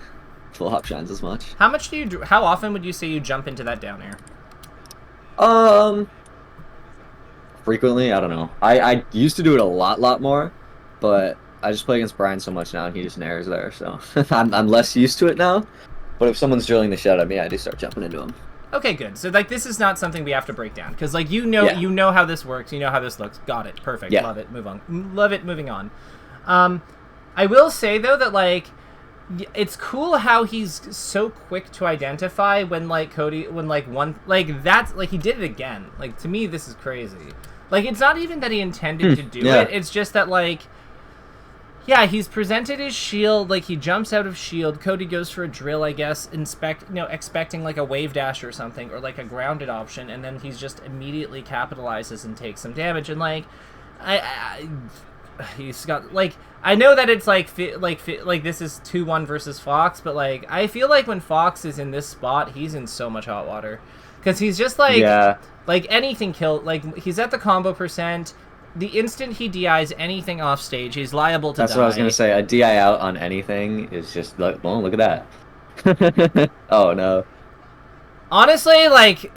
full hop shines as much. How often would you say you jump into that down air? Frequently, I don't know. I used to do it a lot more, but I just play against Brian so much now, and he just nairs there, so I'm less used to it now. But if someone's drilling the shit out of me, I do start jumping into him. Okay, good. So like this is not something we have to break down because like you know how this works, you know how this looks. Got it. Perfect. Yeah. Love it. Move on. Love it. Moving on. I will say though that like it's cool how he's so quick to identify when like Cody that's like he did it again. Like to me this is crazy. Like it's not even that he intended to do it. It's just that like yeah, he's presented his shield, like he jumps out of shield. Cody goes for a drill, I guess, expecting like a wave dash or something, or like a grounded option, and then he's just immediately capitalizes and takes some damage. And like, he's got like I know that it's like this is 2-1 versus Fox, but like I feel like when Fox is in this spot, he's in so much hot water because he's just like like anything kill. Like he's at the combo percent. The instant he DIs anything off stage, he's liable to die. That's what I was going to say. A DI out on anything is just, like, well, look at that. Oh, no. Honestly, like,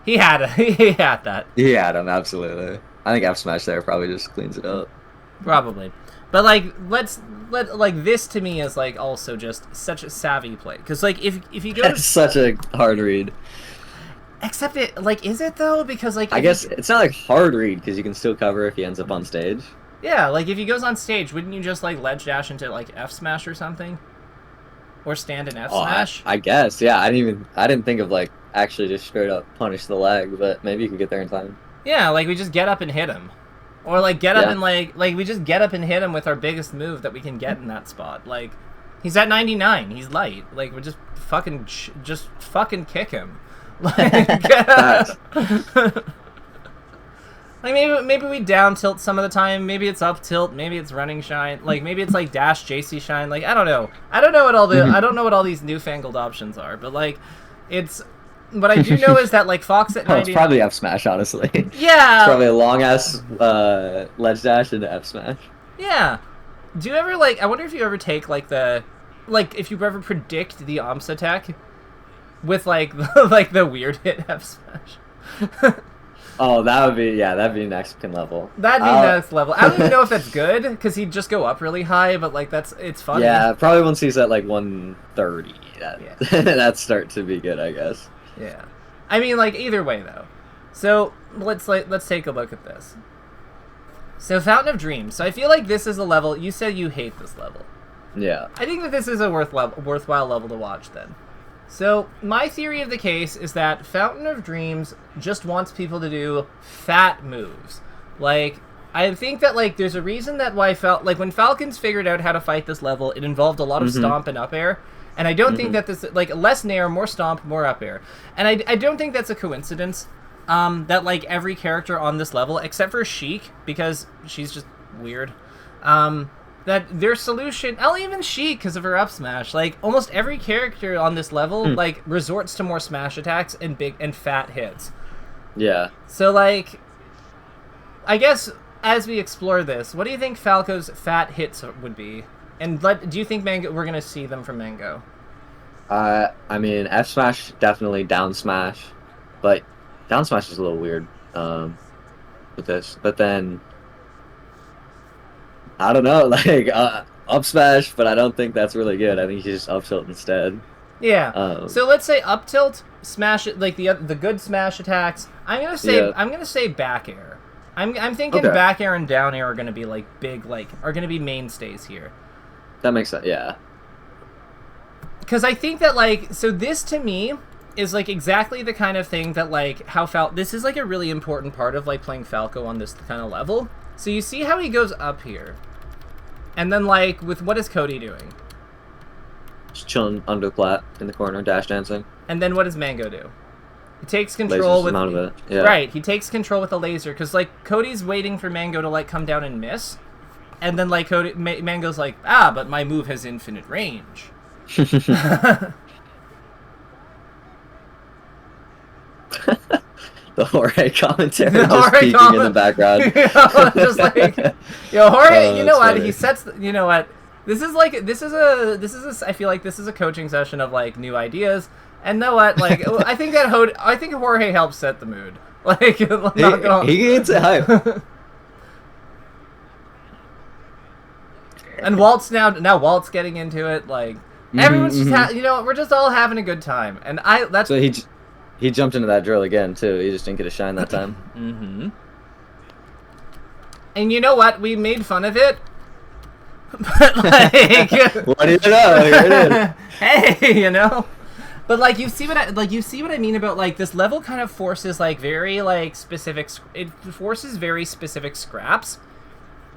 he had that. He had him, absolutely. I think F Smash there probably just cleans it up. Probably. But, like, like, this to me is, like, also just such a savvy play. Because, like, if you go That's such a hard read. Except it, like, is it though? Because, like, I guess it's not like hard read because you can still cover if he ends up on stage. Yeah, like if he goes on stage, wouldn't you just like ledge dash into like F smash or something, or stand in F smash? I guess, yeah. I didn't think of like actually just straight up punish the leg, but maybe you can get there in time. Yeah, like we just get up and hit him, or like get up and like we just get up and hit him with our biggest move that we can get in that spot. Like he's at 99, he's light. Like we're just fucking kick him. Like, like maybe we down tilt some of the time. Maybe it's up tilt. Maybe it's running shine. Like maybe it's like dash JC shine. Like I don't know. I don't know what all these newfangled options are. But like, it's what I do know is that like Fox at 90. It's probably F Smash, honestly. Yeah. It's probably a long ass ledge dash into F Smash. Yeah. Do you ever like? I wonder if you ever take like if you ever predict the OMS attack. With like the weird hit F smash. Oh, that'd be next level. That'd be next level. I don't even know if that's good because he'd just go up really high, but like it's funny. Yeah, probably once he's at like 130, that'd start to be good, I guess. Yeah, I mean like either way though. So let's take a look at this. So Fountain of Dreams. So I feel like this is a level. You said you hate this level. Yeah. I think that this is a worthwhile level to watch then. So, my theory of the case is that Fountain of Dreams just wants people to do fat moves. Like, I think that, like, there's a reason that why when Falcons figured out how to fight this level, it involved a lot of stomp and up air. And I don't think that this, like, less nair, more stomp, more up air. And I don't think that's a coincidence that, like, every character on this level, except for Sheik, because she's just weird, that their solution, I'll even Sheik because of her up smash. Like almost every character on this level, like resorts to more smash attacks and big and fat hits. Yeah. So like, I guess as we explore this, what do you think Falco's fat hits would be? And do you think we're gonna see them from Mango? I mean F smash definitely, down smash, but down smash is a little weird with this. But then. I don't know, like, up smash, but I don't think that's really good. I think you just up tilt instead. Yeah. So let's say up tilt, smash it, like the good smash attacks. I'm gonna say back air. I'm thinking back air and down air are gonna be like big, like are gonna be mainstays here. That makes sense. Yeah. Because I think that like this to me is like exactly the kind of thing that like how this is like a really important part of like playing Falco on this kind of level. So you see how he goes up here. And then, like, with what is Cody doing? Just chilling under plat in the corner, dash dancing. And then what does Mango do? He takes control with... Out of it. Yeah. Right, he takes control with a laser, because, like, Cody's waiting for Mango to, like, come down and miss. And then, like, Mango's like, but my move has infinite range. The Jorge commentary The just Jorge peeking in the background. You know, just like, yo, Jorge. You know that's what? funny. He sets. You know what? This is a. I feel like this is a coaching session of like new ideas. And know what? Like, I think Jorge helps set the mood. Like, I'm not gonna... he gets it hype. And Walt's now Walt's getting into it. Like, everyone's just we're just all having a good time. And that's So he jumped into that drill again too. He just didn't get a shine that time. And you know what? We made fun of it. But like, What do you know? Here it is. Hey, you know. But like you see what I mean about like this level kind of forces like very like specific. It forces very specific scraps,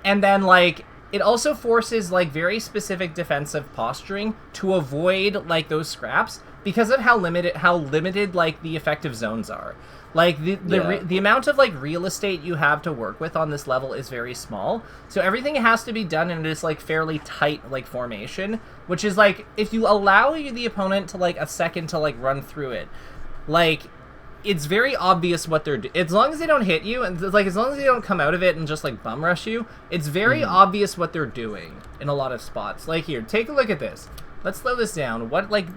and then like it also forces like very specific defensive posturing to avoid like those scraps because of how limited like the effective zones are. Like the amount of like real estate you have to work with on this level is very small. So everything has to be done in this like fairly tight like formation, which is like if you allow the opponent to like a second to like run through it, like it's very obvious what they're as long as they don't hit you and like as long as they don't come out of it and just like bum rush you, it's very obvious what they're doing in a lot of spots. Like here, take a look at this. Let's slow this down.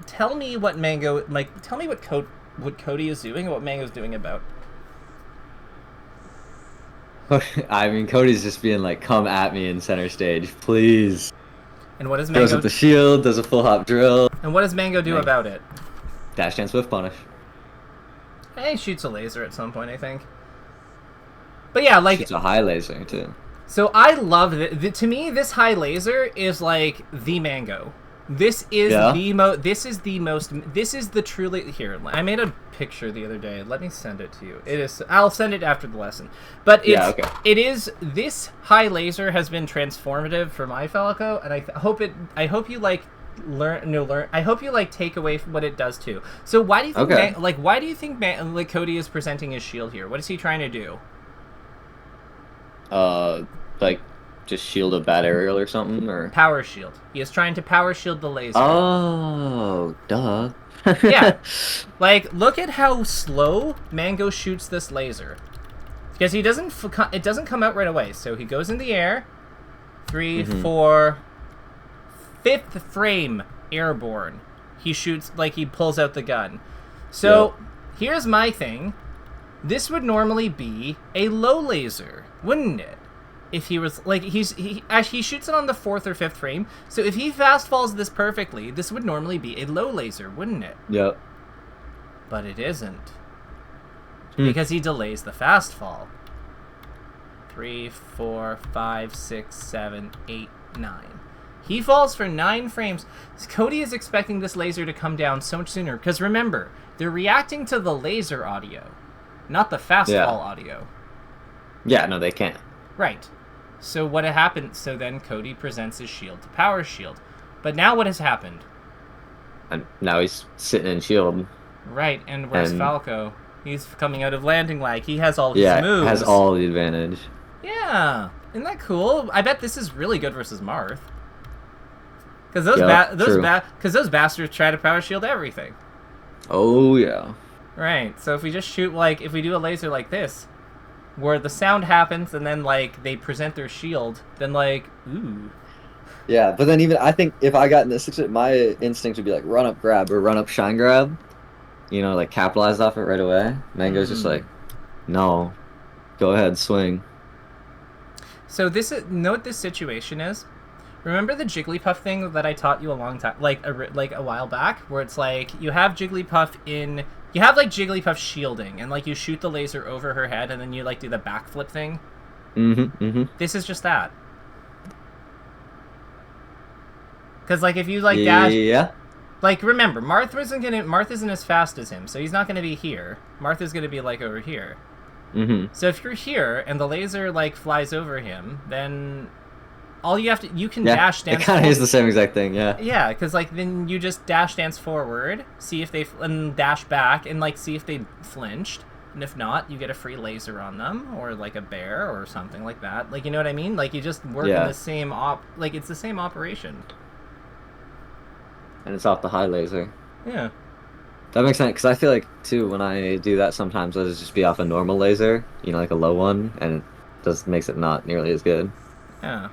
Tell me what Cody is doing and what Mango's doing about. I mean, Cody's just being like, "Come at me in center stage, please." And what does Mango? Throws up the shield, does a full hop drill. And what does Mango do about it? Dash dance swift punish. He shoots a laser at some point, I think. But yeah, like It's a high laser too. So I love it. To me, this high laser is like the Mango. This is This is the truly here. I made a picture the other day. Let me send it to you. It is. I'll send it after the lesson. But it is. This high laser has been transformative for my Falco, and I hope you like learn. I hope you like take away what it does too. So why do you think why do you think like Cody is presenting his shield here? What is he trying to do? Like just shield a bad aerial or something, or power shield. He is trying to power shield the laser. Oh, duh. Yeah, like look at how slow Mango shoots this laser, because it doesn't come out right away. So he goes in the air, 3, 4, 5th frame airborne. He shoots like he pulls out the gun. So here's my thing. This would normally be a low laser, wouldn't it? If he was like he shoots it on the 4th or 5th frame. So if he fast falls this perfectly, this would normally be a low laser, wouldn't it? Yep. But it isn't. Because he delays the fast fall. 3, 4, 5, 6, 7, 8, 9. He falls for 9 frames. Cody is expecting this laser to come down so much sooner. Because remember, they're reacting to the laser audio, not the fast fall audio. Yeah, no, they can't. Right. So what happened? So then Cody presents his shield to power shield. But now what has happened? And now he's sitting in shield. Right, and where's Falco? He's coming out of landing lag. He has all his moves. Yeah, has all the advantage. Yeah. Isn't that cool? I bet this is really good versus Marth. Because those bastards try to power shield everything. Oh, yeah. Right, so if we just shoot, like, if we do a laser like this, where the sound happens and then, like, they present their shield, then, like, ooh. Yeah, but then even, I think if I got in this situation, my instinct would be like, run up grab or run up shine grab. You know, like, capitalize off it right away. Mango's just like, no, go ahead, swing. So this is, know what this situation is? Remember the Jigglypuff thing that I taught you a long time, like a while back, where it's like you have Jigglypuff in, you have like Jigglypuff shielding, and like you shoot the laser over her head, and then you like do the backflip thing. This is just that. Because like if you like dash, like remember, Marth isn't as fast as him, so he's not gonna be here. Marth is gonna be like over here. So if you're here and the laser like flies over him, then all you have to, you can dash dance. It kind of is the same exact thing, yeah. Yeah, because like then you just dash dance forward, see if they and dash back, and like see if they flinched, and if not, you get a free laser on them, or like a bear or something like that. Like you know what I mean? Like you just work in the same like it's the same operation. And it's off the high laser. Yeah. That makes sense, because I feel like, too, when I do that sometimes, I'll just be off a normal laser, you know, like a low one, and it just makes it not nearly as good. Yeah.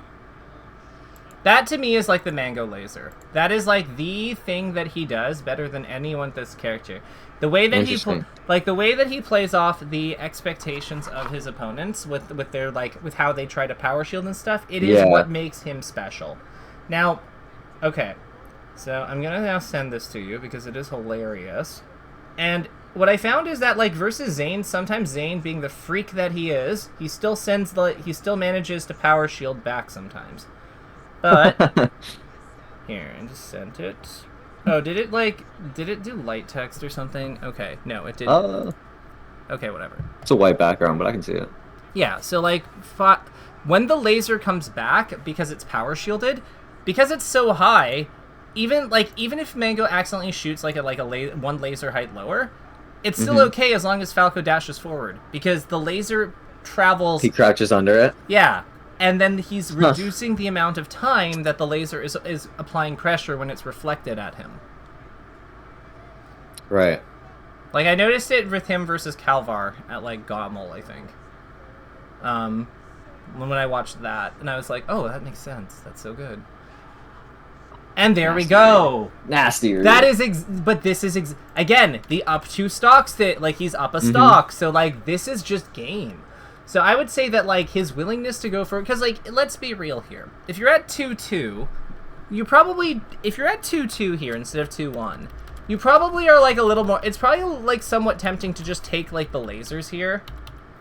That, to me, is like the Mango laser. That is, like, the thing that he does better than anyone with this character. The way that the way that he plays off the expectations of his opponents with their, like, with how they try to power shield and stuff, it is what makes him special. Now, okay. So I'm gonna now send this to you because it is hilarious. And what I found is that, like, versus Zane, sometimes Zane, being the freak that he is, he still manages to power shield back sometimes. But here, I just sent it. Oh, did it do light text or something? Okay, no, it didn't. Okay, whatever. It's a white background, but I can see it. Yeah, so like when the laser comes back because it's power shielded, because it's so high. Even if Mango accidentally shoots like one laser height lower, it's still okay as long as Falco dashes forward, because the laser travels. He crouches under it. Yeah, and then he's reducing the amount of time that the laser is applying pressure when it's reflected at him. Right. Like, I noticed it with him versus Calvar at like Gommel, I think. When I watched that, and I was like, oh, that makes sense. That's so good. And there we go. Nastier. That is, but this is again the up 2 stocks that like he's up a stock. So like this is just game. So I would say that like his willingness to go for, because like let's be real here. If you're at 2-2, you probably, if you're at 2-2 here instead of 2-1, you probably are like a little more. It's probably like somewhat tempting to just take like the lasers here,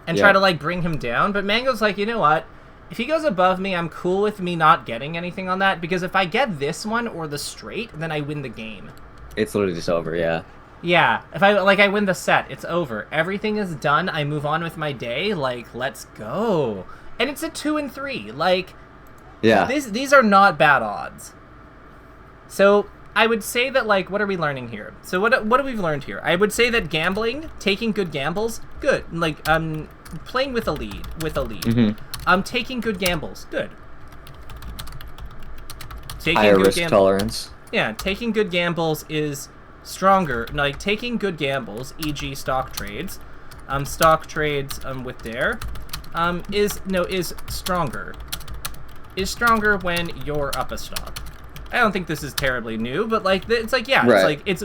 and try to like bring him down. But Mango's like, you know what? If he goes above me, I'm cool with me not getting anything on that, because if I get this one or the straight, then I win the game. It's literally just over, yeah. Yeah, if I win the set, it's over. Everything is done. I move on with my day. Like, let's go. And it's a 2 and 3. Like, yeah. These are not bad odds. So I would say that, like, what are we learning here? So what have we learned here? I would say that gambling, taking good gambles, good. Like, playing with a lead, taking good gambles, good. Higher risk tolerance. Yeah, taking good gambles is stronger. Like, taking good gambles, e.g. stock trades with Dare, is stronger. Is stronger when you're up a stock. I don't think this is terribly new, but like it's like it's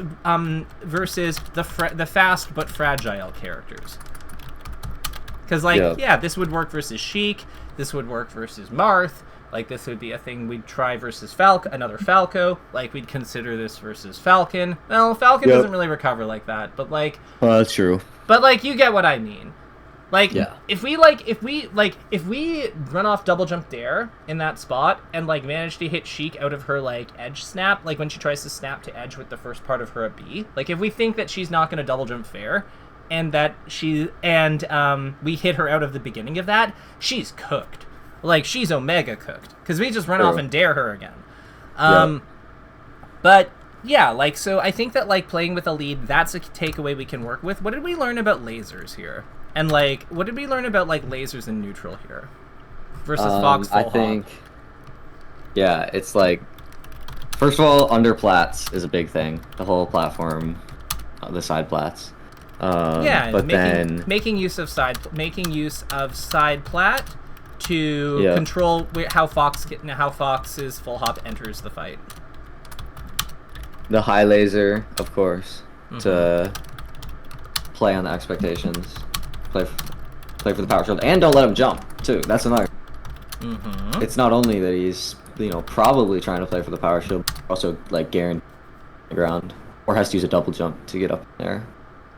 versus the fast but fragile characters. Because like this would work versus Sheik, this would work versus Marth. Like, this would be a thing we'd try versus another Falco. Like, we'd consider this versus Falcon. Well, Falcon doesn't really recover like that, but like. Well, that's true. But like, you get what I mean. Like, if we run off double jump Dare in that spot and like manage to hit Sheik out of her like edge snap, like when she tries to snap to edge with the first part of her B, like if we think that she's not going to double jump fair, and that we hit her out of the beginning of that, she's cooked. Like, she's Omega cooked, because we just run off and Dare her again. But yeah, like, so I think that like playing with a lead, that's a takeaway we can work with. What did we learn about lasers here? And like, what did we learn about like lasers in neutral here versus Fox full I think, it's like, first of all, under plats is a big thing. The whole platform, the side plats. But making use of side plat to control how Fox's full hop enters the fight. The high laser, of course, to play on the expectations, play for the power shield, and don't let him jump too. That's another. It's not only that he's probably trying to play for the power shield, also like guaranteed the ground, or has to use a double jump to get up there.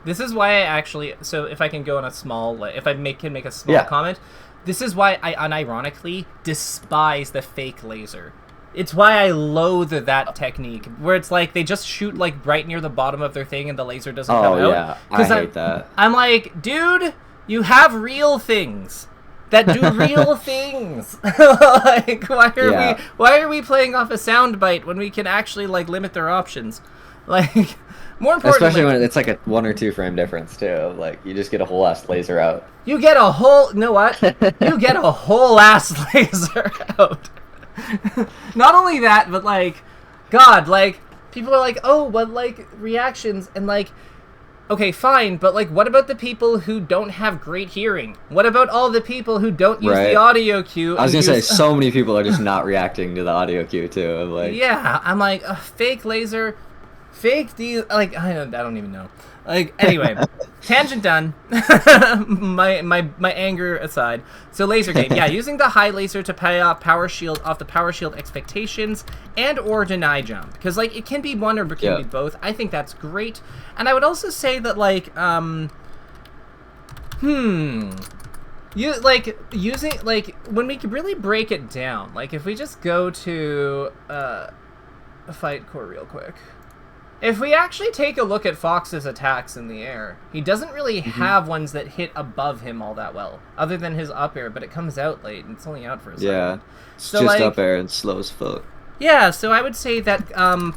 This is why I actually, so if I can go on a small, if I can make a small comment, this is why I unironically despise the fake laser. It's why I loathe that technique, where it's like they just shoot like right near the bottom of their thing and the laser doesn't come out. Oh yeah, I hate that. I'm like, dude, you have real things that do real things. Like, why are we playing off a soundbite when we can actually like limit their options? Like, more importantly, especially when it's like a 1 or 2 frame difference too. Like, you just get a whole ass laser out. You get a whole. You know what? You get a whole ass laser out. Not only that, but like, God, like, people are like, oh, but like reactions and like, okay, fine, but like, what about the people who don't have great hearing? What about all the people who don't use the audio cue? I was gonna say, so many people are just not reacting to the audio cue too. I'm like, yeah, I'm like, fake laser, fake D. Like, I don't even know. Like, anyway, tangent done. my anger aside. So laser game, yeah, using the high laser to pay off power shield expectations and or deny jump, because like it can be one or it can be both. I think that's great, and I would also say that like you like using like when we could really break it down. Like if we just go to a fight core real quick. If we actually take a look at Fox's attacks in the air, he doesn't really have ones that hit above him all that well, other than his up air, but it comes out late, and it's only out for a second. Yeah, it's so, just like, up air and slow as fuck. Yeah, so I would say that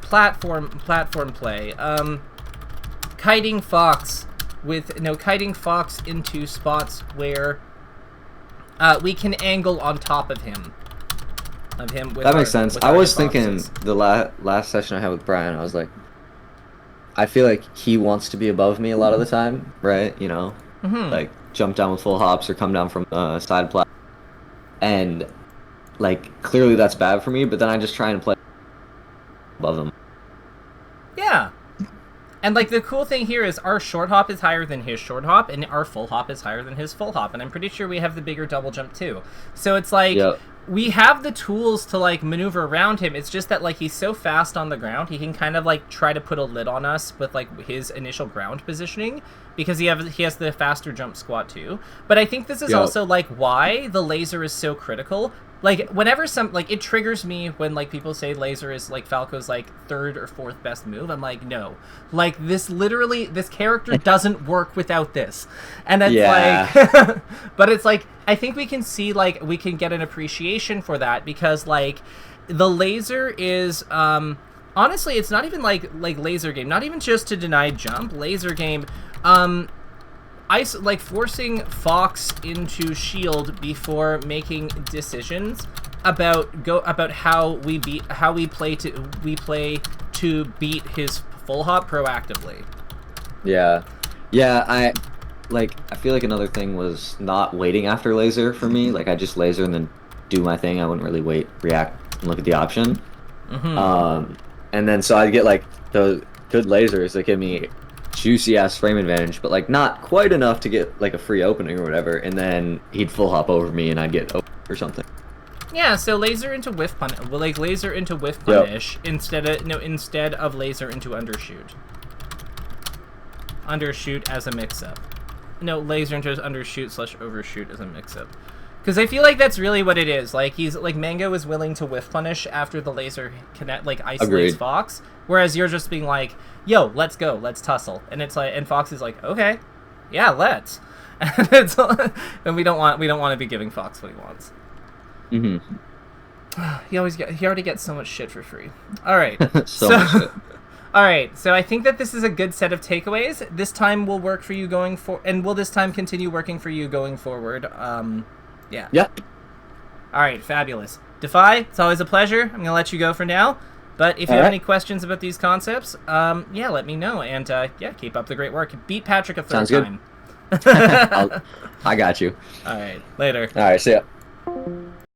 platform play, kiting Fox into spots where we can angle on top of him. That makes sense. I was thinking the last session I had with Brian, I was like, I feel like he wants to be above me a lot of the time, right? You know, like jump down with full hops or come down from side plat. And like clearly that's bad for me, but then I just try and play above him. Yeah. And like the cool thing here is our short hop is higher than his short hop, and our full hop is higher than his full hop, and I'm pretty sure we have the bigger double jump too. So it's like we have the tools to like maneuver around him. It's just that like he's so fast on the ground, he can kind of like try to put a lid on us with like his initial ground positioning, because he has the faster jump squat too. But I think this is also like why the laser is so critical. Like whenever it triggers me when like people say laser is like Falco's like third or fourth best move. I'm like, no, like this character doesn't work without this. And it's like, but it's like, I think we can see like we can get an appreciation for that, because like the laser is honestly, it's not even like laser game, not even just to deny jump. Laser game like forcing Fox into shield before making decisions about how we play to beat his full hop proactively. Yeah, I feel like another thing was not waiting after laser for me. Like I just laser and then do my thing. I wouldn't really wait, react, and look at the option. And then so I'd get like the good lasers that give me juicy ass frame advantage, but like not quite enough to get like a free opening or whatever, and then he'd full hop over me and I'd get open or something. Yeah, so laser into whiff punish, laser into whiff punish instead of laser into undershoot. Undershoot as a mix-up. No, laser into undershoot / overshoot as a mix-up. Because I feel like that's really what it is. Like he's like Mango is willing to whiff punish after the laser isolates Fox, whereas you're just being like, "Yo, let's go, let's tussle," and it's like, and Fox is like, "Okay, yeah, let's," and we don't want to be giving Fox what he wants. He already gets so much shit for free. All right, so much shit. All right, so I think that this is a good set of takeaways. This time will work for you and will this time continue working for you going forward? Yeah. Yep. All right, fabulous. Defy, it's always a pleasure. I'm going to let you go for now. But if you have any questions about these concepts, yeah, let me know. And, yeah, keep up the great work. Beat Patrick a third time. I got you. All right, later. All right, see ya.